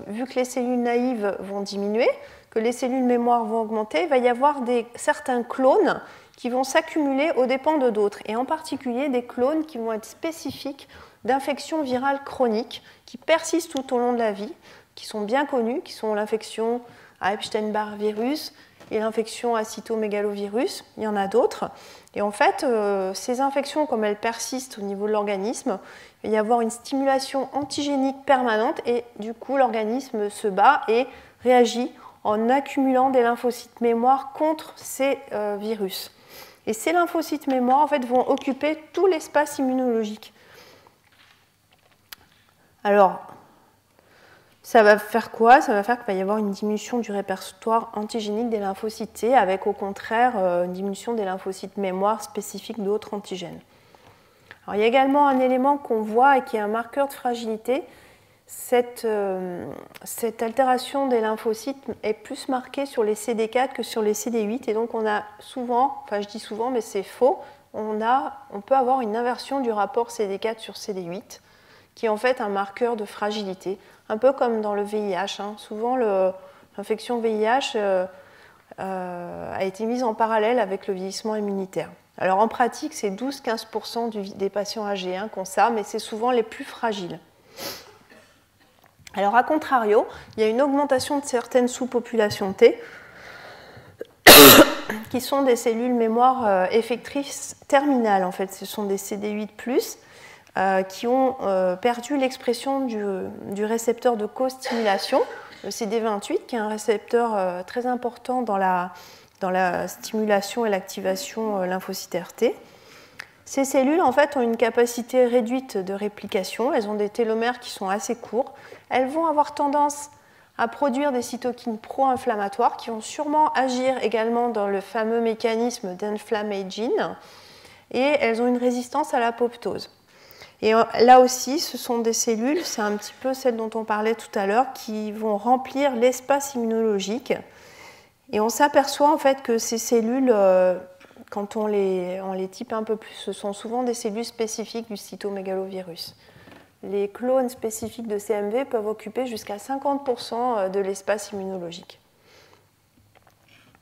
vu que les cellules naïves vont diminuer, que les cellules mémoire vont augmenter, il va y avoir certains clones qui vont s'accumuler aux dépens de d'autres, et en particulier des clones qui vont être spécifiques d'infections virales chroniques qui persistent tout au long de la vie, qui sont bien connues, qui sont l'infection à Epstein-Barr virus et l'infection à cytomégalovirus. Il y en a d'autres. Et en fait, ces infections, comme elles persistent au niveau de l'organisme, il va y avoir une stimulation antigénique permanente et du coup, l'organisme se bat et réagit en accumulant des lymphocytes mémoire contre ces virus. Et ces lymphocytes mémoire, en fait, vont occuper tout l'espace immunologique. Alors, ça va faire quoi? Ça va faire qu'il va y avoir une diminution du répertoire antigénique des lymphocytes T, avec au contraire une diminution des lymphocytes mémoire spécifiques d'autres antigènes. Alors, il y a également un élément qu'on voit et qui est un marqueur de fragilité. Cette altération des lymphocytes est plus marquée sur les CD4 que sur les CD8, et donc on a souvent, enfin je dis souvent mais c'est faux, on peut avoir une inversion du rapport CD4 sur CD8, qui est en fait un marqueur de fragilité, un peu comme dans le VIH. Souvent, l'infection VIH a été mise en parallèle avec le vieillissement immunitaire. Alors en pratique, c'est 12-15% des patients âgés qui ont ça, mais c'est souvent les plus fragiles. Alors a contrario, il y a une augmentation de certaines sous-populations T, qui sont des cellules mémoire effectrices terminales. En fait, ce sont des CD8+, qui ont perdu l'expression du récepteur de co-stimulation, le CD28, qui est un récepteur très important dans la stimulation et l'activation lymphocytaire T. Ces cellules, en fait, ont une capacité réduite de réplication. Elles ont des télomères qui sont assez courts. Elles vont avoir tendance à produire des cytokines pro-inflammatoires qui vont sûrement agir également dans le fameux mécanisme d'inflammaging. Et elles ont une résistance à l'apoptose. Et là aussi, ce sont des cellules, c'est un petit peu celles dont on parlait tout à l'heure, qui vont remplir l'espace immunologique. Et on s'aperçoit en fait que ces cellules, quand on les type un peu plus, ce sont souvent des cellules spécifiques du cytomégalovirus. Les clones spécifiques de CMV peuvent occuper jusqu'à 50% de l'espace immunologique.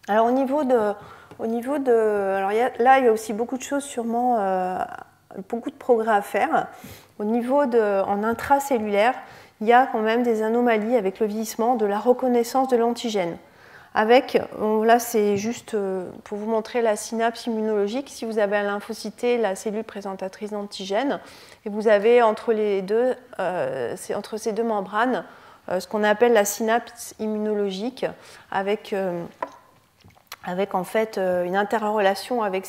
Alors alors là, il y a aussi beaucoup de choses sûrement, beaucoup de progrès à faire. En intracellulaire, il y a quand même des anomalies avec le vieillissement de la reconnaissance de l'antigène. avec, là c'est juste pour vous montrer la synapse immunologique. Si vous avez un lymphocyté, la cellule présentatrice d'antigènes, et vous avez entre ces deux membranes ce qu'on appelle la synapse immunologique, avec en fait une interrelation avec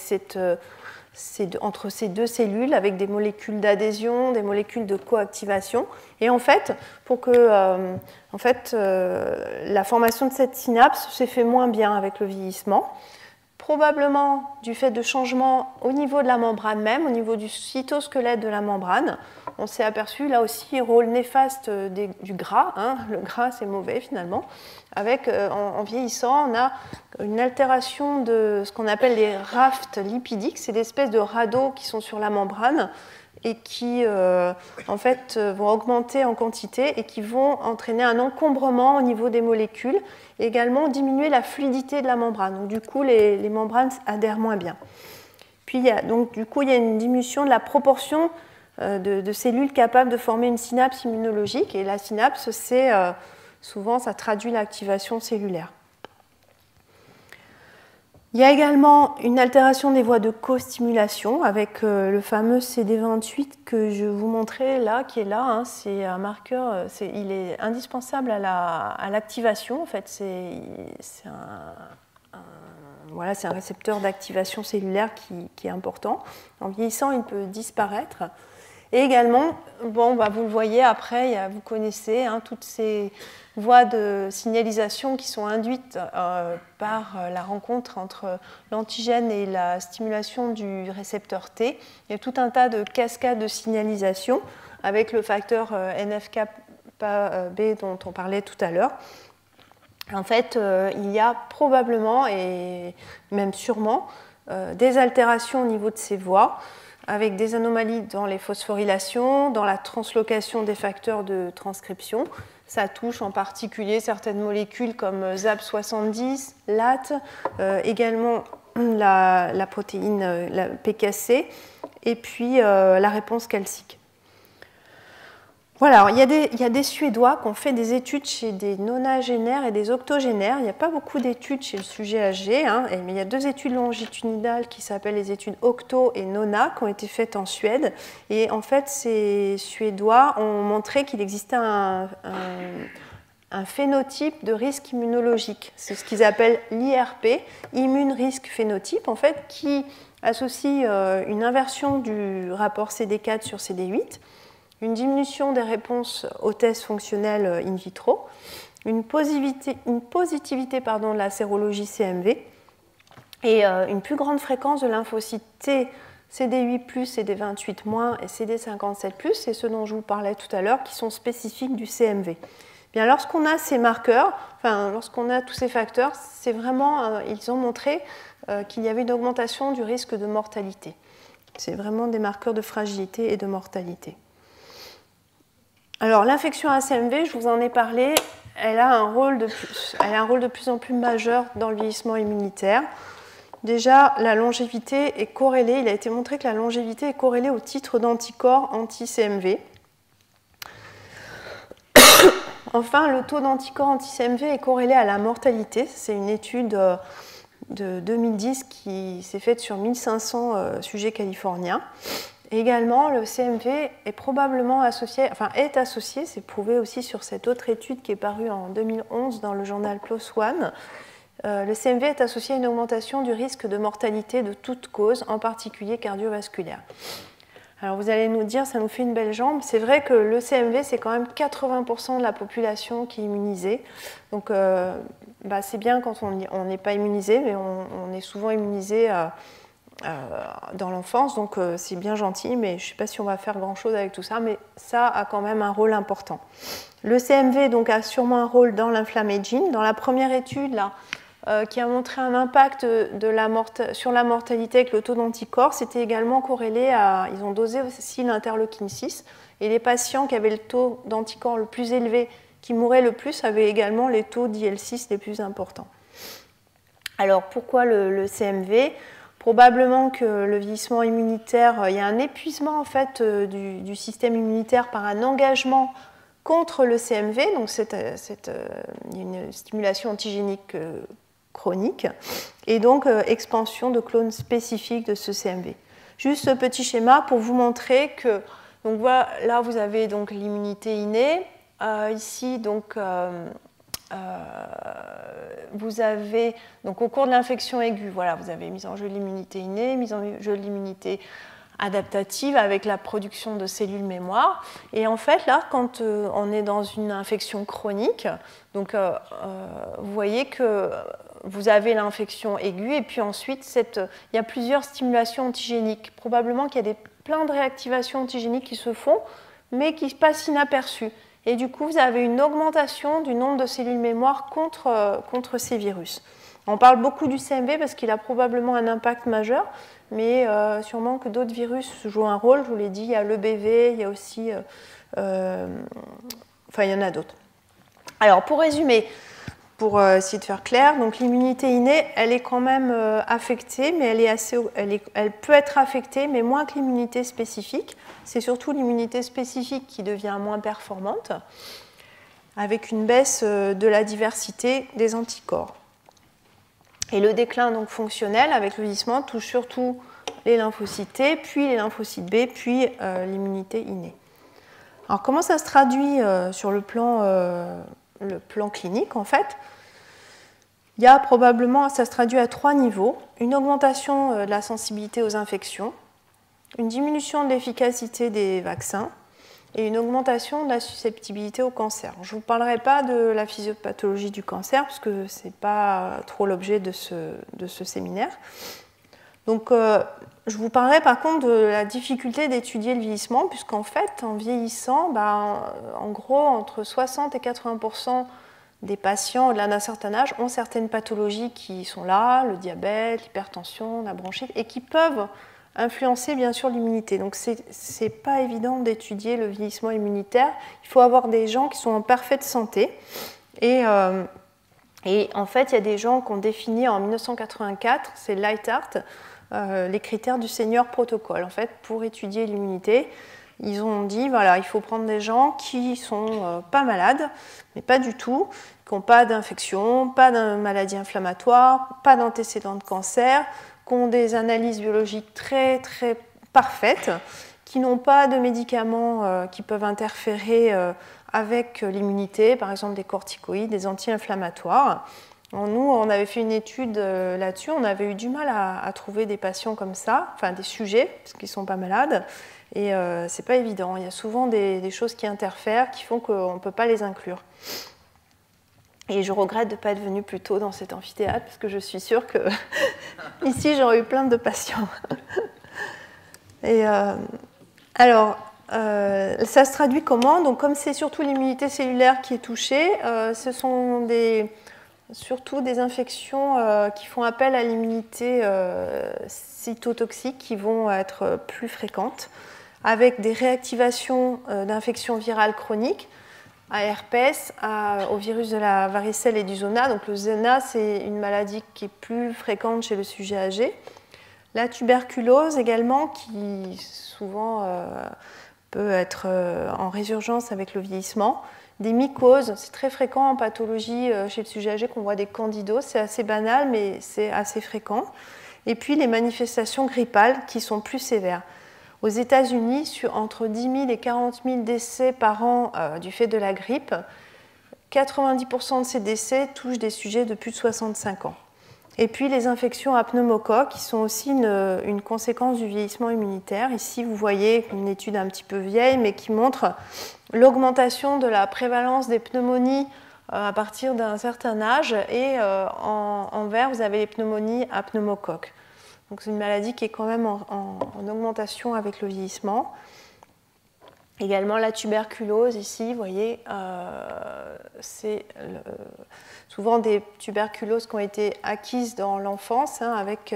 entre ces deux cellules, avec des molécules d'adhésion, des molécules de coactivation. Et en fait, pour que la formation de cette synapse se fait moins bien avec le vieillissement, probablement du fait de changements au niveau de la membrane même, au niveau du cytosquelette de la membrane. On s'est aperçu là aussi rôle néfaste du gras. Le gras, c'est mauvais finalement. En vieillissant, on a une altération de ce qu'on appelle les rafts lipidiques. C'est des espèces de radeaux qui sont sur la membrane et qui en fait vont augmenter en quantité et qui vont entraîner un encombrement au niveau des molécules et également diminuer la fluidité de la membrane. Donc du coup, les membranes adhèrent moins bien. Puis il y a une diminution de la proportion de cellules capables de former une synapse immunologique. Et la synapse, souvent, ça traduit l'activation cellulaire. Il y a également une altération des voies de co-stimulation avec le fameux CD28 que je vous montrais là, qui est là. C'est un marqueur, il est indispensable à l'activation. En fait, c'est un récepteur d'activation cellulaire qui est important. En vieillissant, il peut disparaître. Et également, vous le voyez après, vous connaissez toutes ces voies de signalisation qui sont induites par la rencontre entre l'antigène et la stimulation du récepteur T. Il y a tout un tas de cascades de signalisation avec le facteur NF-κB dont on parlait tout à l'heure. En fait, il y a probablement et même sûrement des altérations au niveau de ces voies, avec des anomalies dans les phosphorylations, dans la translocation des facteurs de transcription. Ça touche en particulier certaines molécules comme ZAP70, LAT, également la protéine la PKC, et puis la réponse calcique. Voilà, il y a des Suédois qui ont fait des études chez des nonagénaires et des octogénaires. Il n'y a pas beaucoup d'études chez le sujet âgé, mais il y a 2 études longitudinales qui s'appellent les études octo et nona qui ont été faites en Suède. Et en fait, ces Suédois ont montré qu'il existait un phénotype de risque immunologique. C'est ce qu'ils appellent l'IRP, Immune Risk Phénotype, en fait, qui associe une inversion du rapport CD4 sur CD8, une diminution des réponses aux tests fonctionnels in vitro, une positivité de la sérologie CMV et une plus grande fréquence de lymphocytes T, CD8+, CD28- et CD57+, c'est ce dont je vous parlais tout à l'heure, qui sont spécifiques du CMV. Bien, lorsqu'on a ces marqueurs, lorsqu'on a tous ces facteurs, c'est vraiment, ils ont montré qu'il y avait une augmentation du risque de mortalité. C'est vraiment des marqueurs de fragilité et de mortalité. Alors, l'infection ACMV, je vous en ai parlé, elle a un rôle de plus en plus majeur dans le vieillissement immunitaire. Déjà, la longévité est corrélée, il a été montré que la longévité est corrélée au titre d'anticorps anti-CMV. Enfin, le taux d'anticorps anti-CMV est corrélé à la mortalité. C'est une étude de 2010 qui s'est faite sur 1500 sujets californiens. Également, le CMV est probablement associé, c'est prouvé aussi sur cette autre étude qui est parue en 2011 dans le journal PLOS ONE. Le CMV est associé à une augmentation du risque de mortalité de toute cause, en particulier cardiovasculaire. Alors vous allez nous dire, ça nous fait une belle jambe. C'est vrai que le CMV, c'est quand même 80% de la population qui est immunisée. Donc c'est bien quand on n'est pas immunisé, mais on est souvent immunisé dans l'enfance, donc c'est bien gentil, mais je ne sais pas si on va faire grand-chose avec tout ça, mais ça a quand même un rôle important. Le CMV donc, a sûrement un rôle dans l'inflammaging. Dans la première étude, là, qui a montré un impact sur la mortalité avec le taux d'anticorps, c'était également corrélé ils ont dosé aussi l'interleukine 6, et les patients qui avaient le taux d'anticorps le plus élevé, qui mouraient le plus, avaient également les taux d'IL6 les plus importants. Alors, pourquoi le CMV ? Probablement que le vieillissement immunitaire, il y a un épuisement en fait, du système immunitaire par un engagement contre le CMV, donc une stimulation antigénique chronique, et donc expansion de clones spécifiques de ce CMV. Juste ce petit schéma pour vous montrer que, donc voilà, là vous avez donc l'immunité innée, ici donc vous avez, donc au cours de l'infection aiguë, voilà, vous avez mise en jeu l'immunité innée, mise en jeu l'immunité adaptative avec la production de cellules mémoire. Et en fait, là, quand on est dans une infection chronique, donc, vous voyez que vous avez l'infection aiguë et puis ensuite, il y a plusieurs stimulations antigéniques. Probablement qu'il y a plein de réactivations antigéniques qui se font, mais qui passent inaperçues. Et du coup, vous avez une augmentation du nombre de cellules mémoire contre ces virus. On parle beaucoup du CMV parce qu'il a probablement un impact majeur, mais sûrement que d'autres virus jouent un rôle. Je vous l'ai dit, il y a l'EBV, il y a aussi... enfin, il y en a d'autres. Alors, pour résumer, pour essayer de faire clair, donc l'immunité innée, elle est quand même affectée, mais elle peut être affectée, mais moins que l'immunité spécifique. C'est surtout l'immunité spécifique qui devient moins performante, avec une baisse de la diversité des anticorps. Et le déclin donc fonctionnel avec le vieillissement touche surtout les lymphocytes T, puis les lymphocytes B, puis l'immunité innée. Alors comment ça se traduit sur le plan clinique en fait? Il y a probablement, ça se traduit à 3 niveaux, une augmentation de la sensibilité aux infections, une diminution de l'efficacité des vaccins et une augmentation de la susceptibilité au cancer. Je ne vous parlerai pas de la physiopathologie du cancer, parce que ce n'est pas trop l'objet de ce séminaire. Donc, je vous parlerai par contre de la difficulté d'étudier le vieillissement, puisqu'en fait, en vieillissant, en gros, entre 60 et 80% des patients au-delà d'un certain âge ont certaines pathologies qui sont là, le diabète, l'hypertension, la bronchite, et qui peuvent influencer bien sûr l'immunité. Donc c'est pas évident d'étudier le vieillissement immunitaire. Il faut avoir des gens qui sont en parfaite santé. Et en fait, il y a des gens qui ont défini en 1984, c'est Lighthart, les critères du Senior Protocol. En fait, pour étudier l'immunité, ils ont dit voilà, il faut prendre des gens qui sont pas malades, mais pas du tout, qui n'ont pas d'infection, pas de maladie inflammatoire, pas d'antécédents de cancer, qui ont des analyses biologiques très très parfaites, qui n'ont pas de médicaments qui peuvent interférer avec l'immunité, par exemple des corticoïdes, des anti-inflammatoires. Nous, on avait fait une étude là-dessus, on avait eu du mal à trouver des patients comme ça, enfin des sujets, parce qu'ils ne sont pas malades, et c'est pas évident. Il y a souvent des choses qui interfèrent, qui font qu'on ne peut pas les inclure. Et je regrette de ne pas être venue plus tôt dans cet amphithéâtre, parce que je suis sûre que ici, j'aurais eu plein de patients. Et alors, ça se traduit comment? Donc, comme c'est surtout l'immunité cellulaire qui est touchée, ce sont surtout des infections qui font appel à l'immunité cytotoxique qui vont être plus fréquentes, avec des réactivations d'infections virales chroniques, à herpès, au virus de la varicelle et du zona. Donc le zona, c'est une maladie qui est plus fréquente chez le sujet âgé. La tuberculose également, qui souvent peut être en résurgence avec le vieillissement. Des mycoses, c'est très fréquent en pathologie chez le sujet âgé qu'on voit des candidoses, c'est assez banal mais c'est assez fréquent. Et puis les manifestations grippales qui sont plus sévères. Aux États-Unis, entre 10 000 et 40 000 décès par an du fait de la grippe, 90% de ces décès touchent des sujets de plus de 65 ans. Et puis les infections à pneumocoque, qui sont aussi une conséquence du vieillissement immunitaire. Ici, vous voyez une étude un petit peu vieille, mais qui montre l'augmentation de la prévalence des pneumonies à partir d'un certain âge. Et en vert, vous avez les pneumonies à pneumocoque. Donc c'est une maladie qui est quand même en augmentation avec le vieillissement. Également la tuberculose, ici, vous voyez, c'est souvent des tuberculoses qui ont été acquises dans l'enfance, avec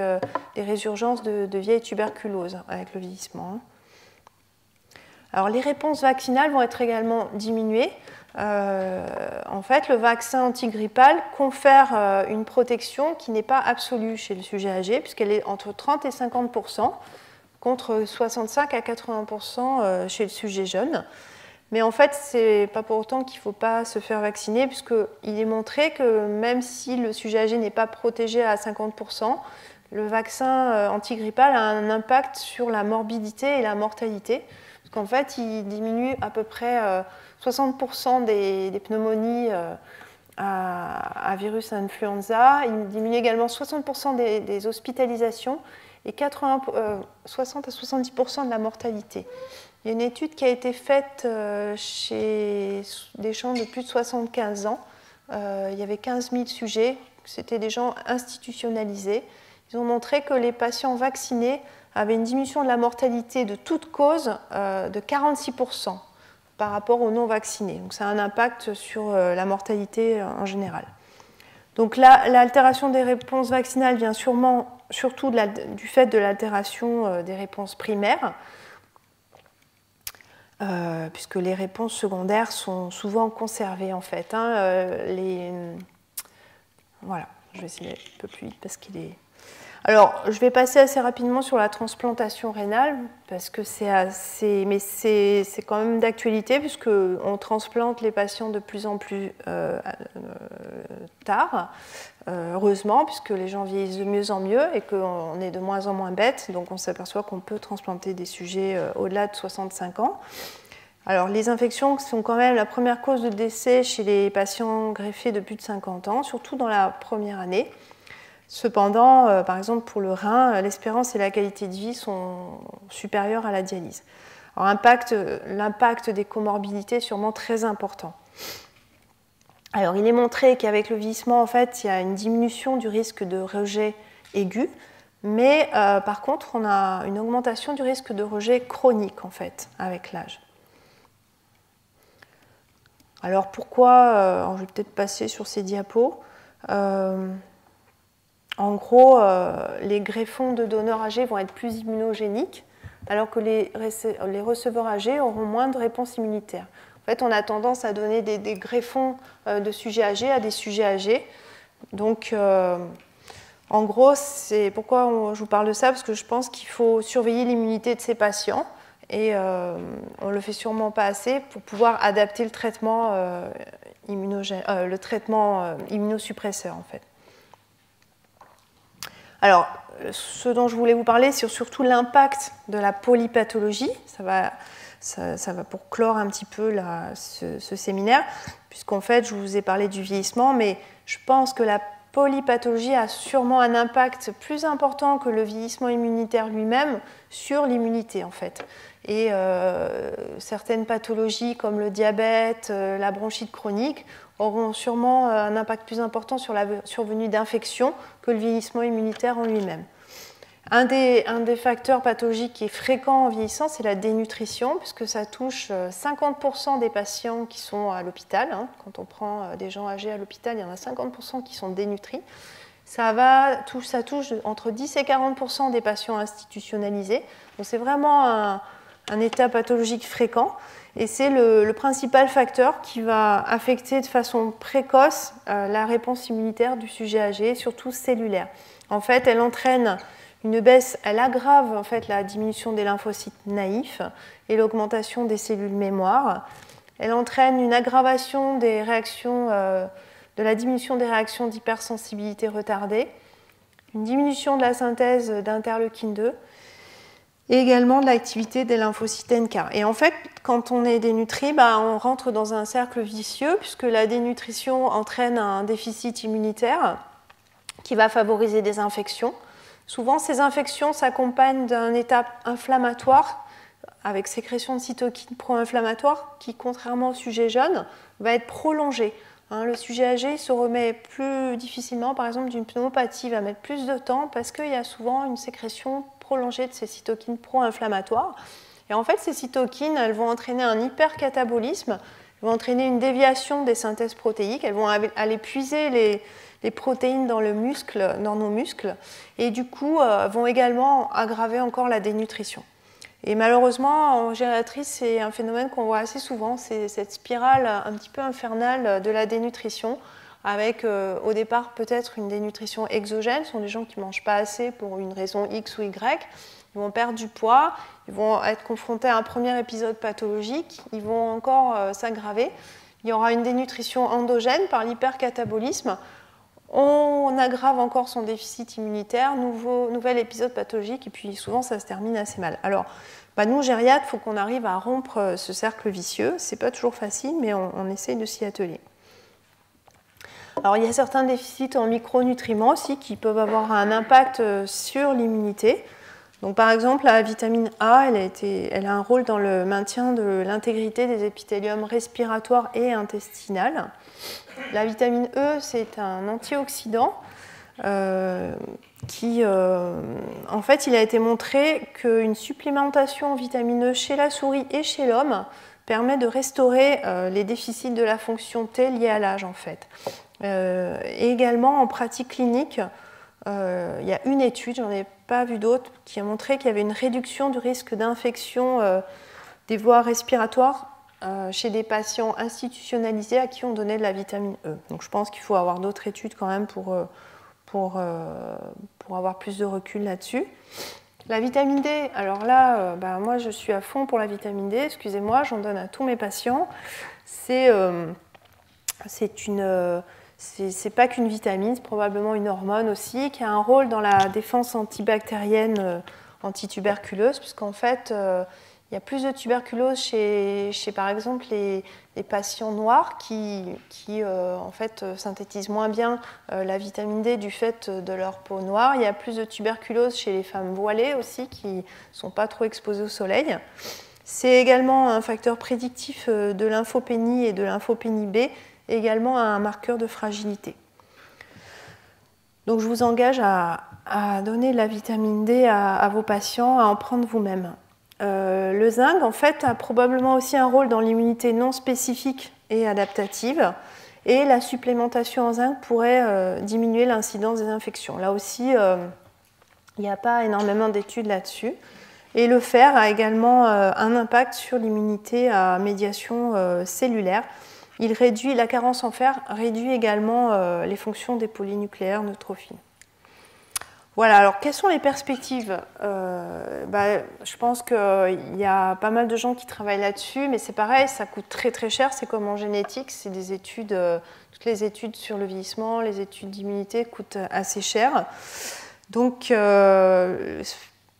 des résurgences de vieilles tuberculoses avec le vieillissement. Alors les réponses vaccinales vont être également diminuées. En fait, le vaccin antigrippal confère une protection qui n'est pas absolue chez le sujet âgé, puisqu'elle est entre 30 et 50%, contre 65 à 80% chez le sujet jeune. Mais en fait, ce n'est pas pour autant qu'il ne faut pas se faire vacciner, puisqu'il est montré que même si le sujet âgé n'est pas protégé à 50%, le vaccin antigrippal a un impact sur la morbidité et la mortalité. Parce qu'en fait, il diminue à peu près 60% des pneumonies à virus influenza. Il diminue également 60% des hospitalisations et 60 à 70% de la mortalité. Il y a une étude qui a été faite chez des gens de plus de 75 ans. Il y avait 15 000 sujets, c'était des gens institutionnalisés. Ils ont montré que les patients vaccinés avaient une diminution de la mortalité de toute cause de 46% par rapport aux non vaccinés. Donc ça a un impact sur la mortalité en général. Donc l'altération des réponses vaccinales vient surtout du fait de l'altération des réponses primaires, puisque les réponses secondaires sont souvent conservées en fait. Voilà, je vais essayer un peu plus vite parce qu'il est... Alors, je vais passer assez rapidement sur la transplantation rénale, parce que c'est quand même d'actualité, puisqu'on transplante les patients de plus en plus tard, heureusement, puisque les gens vieillissent de mieux en mieux et qu'on est de moins en moins bêtes, donc on s'aperçoit qu'on peut transplanter des sujets au-delà de 65 ans. Alors, les infections sont quand même la première cause de décès chez les patients greffés de plus de 50 ans, surtout dans la première année. Cependant, par exemple pour le rein, l'espérance et la qualité de vie sont supérieures à la dialyse. Alors, l'impact des comorbidités est sûrement très important. Alors, il est montré qu'avec le vieillissement, en fait, il y a une diminution du risque de rejet aigu, mais par contre, on a une augmentation du risque de rejet chronique, en fait, avec l'âge. Alors, pourquoi je vais peut-être passer sur ces diapos. En gros, les greffons de donneurs âgés vont être plus immunogéniques, alors que les receveurs âgés auront moins de réponse immunitaire. En fait, on a tendance à donner des greffons de sujets âgés à des sujets âgés. Donc, en gros, c'est pourquoi je vous parle de ça, parce que je pense qu'il faut surveiller l'immunité de ces patients, et on ne le fait sûrement pas assez pour pouvoir adapter le traitement, immunosuppresseur, en fait. Alors, ce dont je voulais vous parler, c'est surtout l'impact de la polypathologie. Ça va pour clore un petit peu ce séminaire, puisqu'en fait, je vous ai parlé du vieillissement, mais je pense que la polypathologie a sûrement un impact plus important que le vieillissement immunitaire lui-même sur l'immunité, en fait. Et certaines pathologies comme le diabète, la bronchite chronique, auront sûrement un impact plus important sur la survenue d'infections que le vieillissement immunitaire en lui-même. Un des facteurs pathologiques qui est fréquent en vieillissant, c'est la dénutrition, puisque ça touche 50% des patients qui sont à l'hôpital. Quand on prend des gens âgés à l'hôpital, il y en a 50% qui sont dénutris. Ça touche entre 10 et 40% des patients institutionnalisés. Donc c'est vraiment un état pathologique fréquent. Et c'est le principal facteur qui va affecter de façon précoce la réponse immunitaire du sujet âgé, surtout cellulaire. En fait, elle entraîne une baisse, elle aggrave en fait la diminution des lymphocytes naïfs et l'augmentation des cellules mémoire. Elle entraîne une aggravation des réactions, de la diminution des réactions d'hypersensibilité retardée, une diminution de la synthèse d'interleukine 2, et également de l'activité des lymphocytes NK. Et en fait, quand on est dénutri, on rentre dans un cercle vicieux, puisque la dénutrition entraîne un déficit immunitaire qui va favoriser des infections. Souvent, ces infections s'accompagnent d'un état inflammatoire, avec sécrétion de cytokines pro-inflammatoires, qui, contrairement au sujet jeune, va être prolongé. Le sujet âgé se remet plus difficilement, par exemple, d'une pneumopathie, va mettre plus de temps, parce qu'il y a souvent une sécrétion prolongée de ces cytokines pro-inflammatoires. Et en fait, ces cytokines, elles vont entraîner un hypercatabolisme, elles vont entraîner une déviation des synthèses protéiques, elles vont aller puiser les protéines dans nos muscles, et du coup, vont également aggraver encore la dénutrition. Et malheureusement, en gériatrie, c'est un phénomène qu'on voit assez souvent, c'est cette spirale un petit peu infernale de la dénutrition, avec au départ peut-être une dénutrition exogène. Ce sont des gens qui ne mangent pas assez pour une raison X ou Y. Ils vont perdre du poids, ils vont être confrontés à un premier épisode pathologique, ils vont encore s'aggraver. Il y aura une dénutrition endogène par l'hypercatabolisme. On aggrave encore son déficit immunitaire, nouvel épisode pathologique, et puis souvent ça se termine assez mal. Alors, nous, gériatres, il faut qu'on arrive à rompre ce cercle vicieux. Ce n'est pas toujours facile, mais on essaye de s'y atteler. Alors, il y a certains déficits en micronutriments aussi qui peuvent avoir un impact sur l'immunité. Donc, par exemple, la vitamine A, elle a un rôle dans le maintien de l'intégrité des épithéliums respiratoires et intestinal. La vitamine E, c'est un antioxydant qui, en fait, il a été montré qu'une supplémentation en vitamine E chez la souris et chez l'homme permet de restaurer les déficits de la fonction T liés à l'âge, en fait. Et également, en pratique clinique, il y a une étude, j'en ai pas vu d'autres, qui a montré qu'il y avait une réduction du risque d'infection des voies respiratoires chez des patients institutionnalisés à qui on donnait de la vitamine E. Donc je pense qu'il faut avoir d'autres études quand même pour avoir plus de recul là-dessus. La vitamine D, alors là, moi je suis à fond pour la vitamine D, excusez-moi, j'en donne à tous mes patients. C'est pas qu'une vitamine, c'est probablement une hormone aussi, qui a un rôle dans la défense antibactérienne, antituberculeuse, puisqu'en fait, il y a plus de tuberculose chez par exemple, les patients noirs qui en fait, synthétisent moins bien la vitamine D du fait de leur peau noire. Il y a plus de tuberculose chez les femmes voilées aussi, qui ne sont pas trop exposées au soleil. C'est également un facteur prédictif de lymphopénie et de lymphopénie B, également un marqueur de fragilité. Donc je vous engage à donner de la vitamine D à vos patients, à en prendre vous-même. Le zinc, en fait, a probablement aussi un rôle dans l'immunité non spécifique et adaptative, et la supplémentation en zinc pourrait diminuer l'incidence des infections. Là aussi, il n'y a pas énormément d'études là-dessus. Et le fer a également un impact sur l'immunité à médiation cellulaire. La carence en fer réduit également les fonctions des polynucléaires neutrophiles. Voilà, alors quelles sont les perspectives ? Je pense qu'il y a pas mal de gens qui travaillent là-dessus, mais c'est pareil, ça coûte très très cher, c'est comme en génétique, c'est des études, toutes les études sur le vieillissement, les études d'immunité coûtent assez cher. Donc le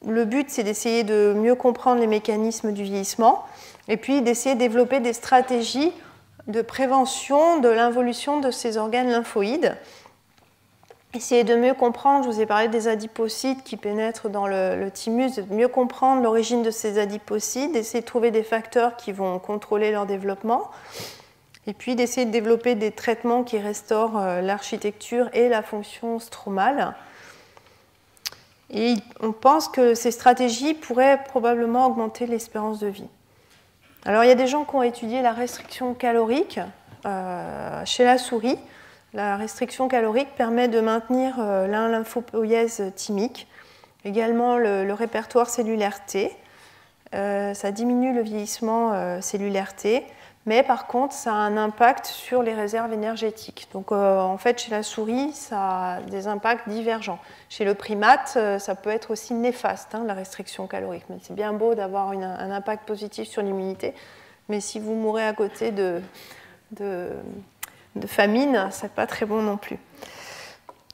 but, c'est d'essayer de mieux comprendre les mécanismes du vieillissement, et puis d'essayer de développer des stratégies de prévention de l'involution de ces organes lymphoïdes. Essayer de mieux comprendre, je vous ai parlé des adipocytes qui pénètrent dans le thymus, de mieux comprendre l'origine de ces adipocytes, d'essayer de trouver des facteurs qui vont contrôler leur développement, et puis d'essayer de développer des traitements qui restaurent l'architecture et la fonction stromale. Et on pense que ces stratégies pourraient probablement augmenter l'espérance de vie. Alors, il y a des gens qui ont étudié la restriction calorique chez la souris. La restriction calorique permet de maintenir la lymphopoïèse thymique, également le répertoire cellulaire T. Ça diminue le vieillissement cellulaire T, mais par contre, ça a un impact sur les réserves énergétiques. Donc, en fait, chez la souris, ça a des impacts divergents. Chez le primate, ça peut être aussi néfaste, la restriction calorique. Mais c'est bien beau d'avoir un impact positif sur l'immunité, mais si vous mourrez à côté de famine, c'est pas très bon non plus.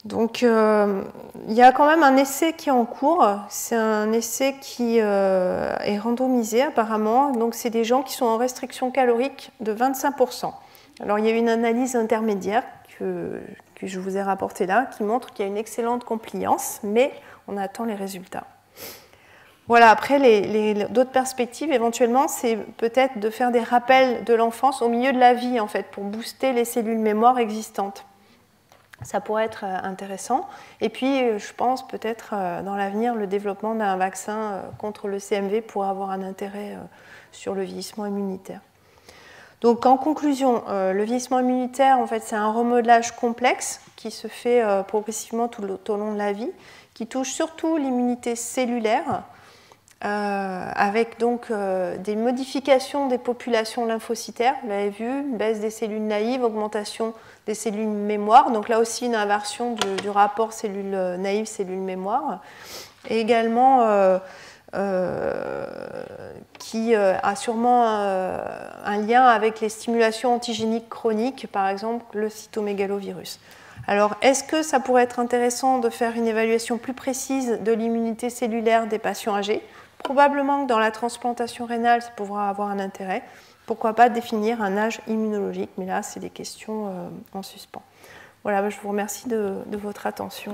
Donc, il y a quand même un essai qui est en cours. C'est un essai qui est randomisé apparemment. Donc, c'est des gens qui sont en restriction calorique de 25%. Alors, il y a une analyse intermédiaire que je vous ai rapportée là, qui montre qu'il y a une excellente compliance, mais on attend les résultats. Voilà, après, d'autres perspectives, éventuellement, c'est peut-être de faire des rappels de l'enfance au milieu de la vie, en fait, pour booster les cellules mémoire existantes. Ça pourrait être intéressant. Et puis, je pense peut-être dans l'avenir, le développement d'un vaccin contre le CMV pourrait avoir un intérêt sur le vieillissement immunitaire. Donc, en conclusion, le vieillissement immunitaire, en fait, c'est un remodelage complexe qui se fait progressivement tout au long de la vie, qui touche surtout l'immunité cellulaire, avec donc des modifications des populations lymphocytaires, vous l'avez vu, une baisse des cellules naïves, augmentation des cellules mémoire, donc là aussi une inversion du rapport cellules naïves, cellules mémoire, et également qui a sûrement un lien avec les stimulations antigéniques chroniques, par exemple le cytomégalovirus. Alors, est-ce que ça pourrait être intéressant de faire une évaluation plus précise de l'immunité cellulaire des patients âgés? Probablement que dans la transplantation rénale, ça pourra avoir un intérêt. Pourquoi pas définir un âge immunologique? Mais là, c'est des questions en suspens. Voilà, je vous remercie de votre attention.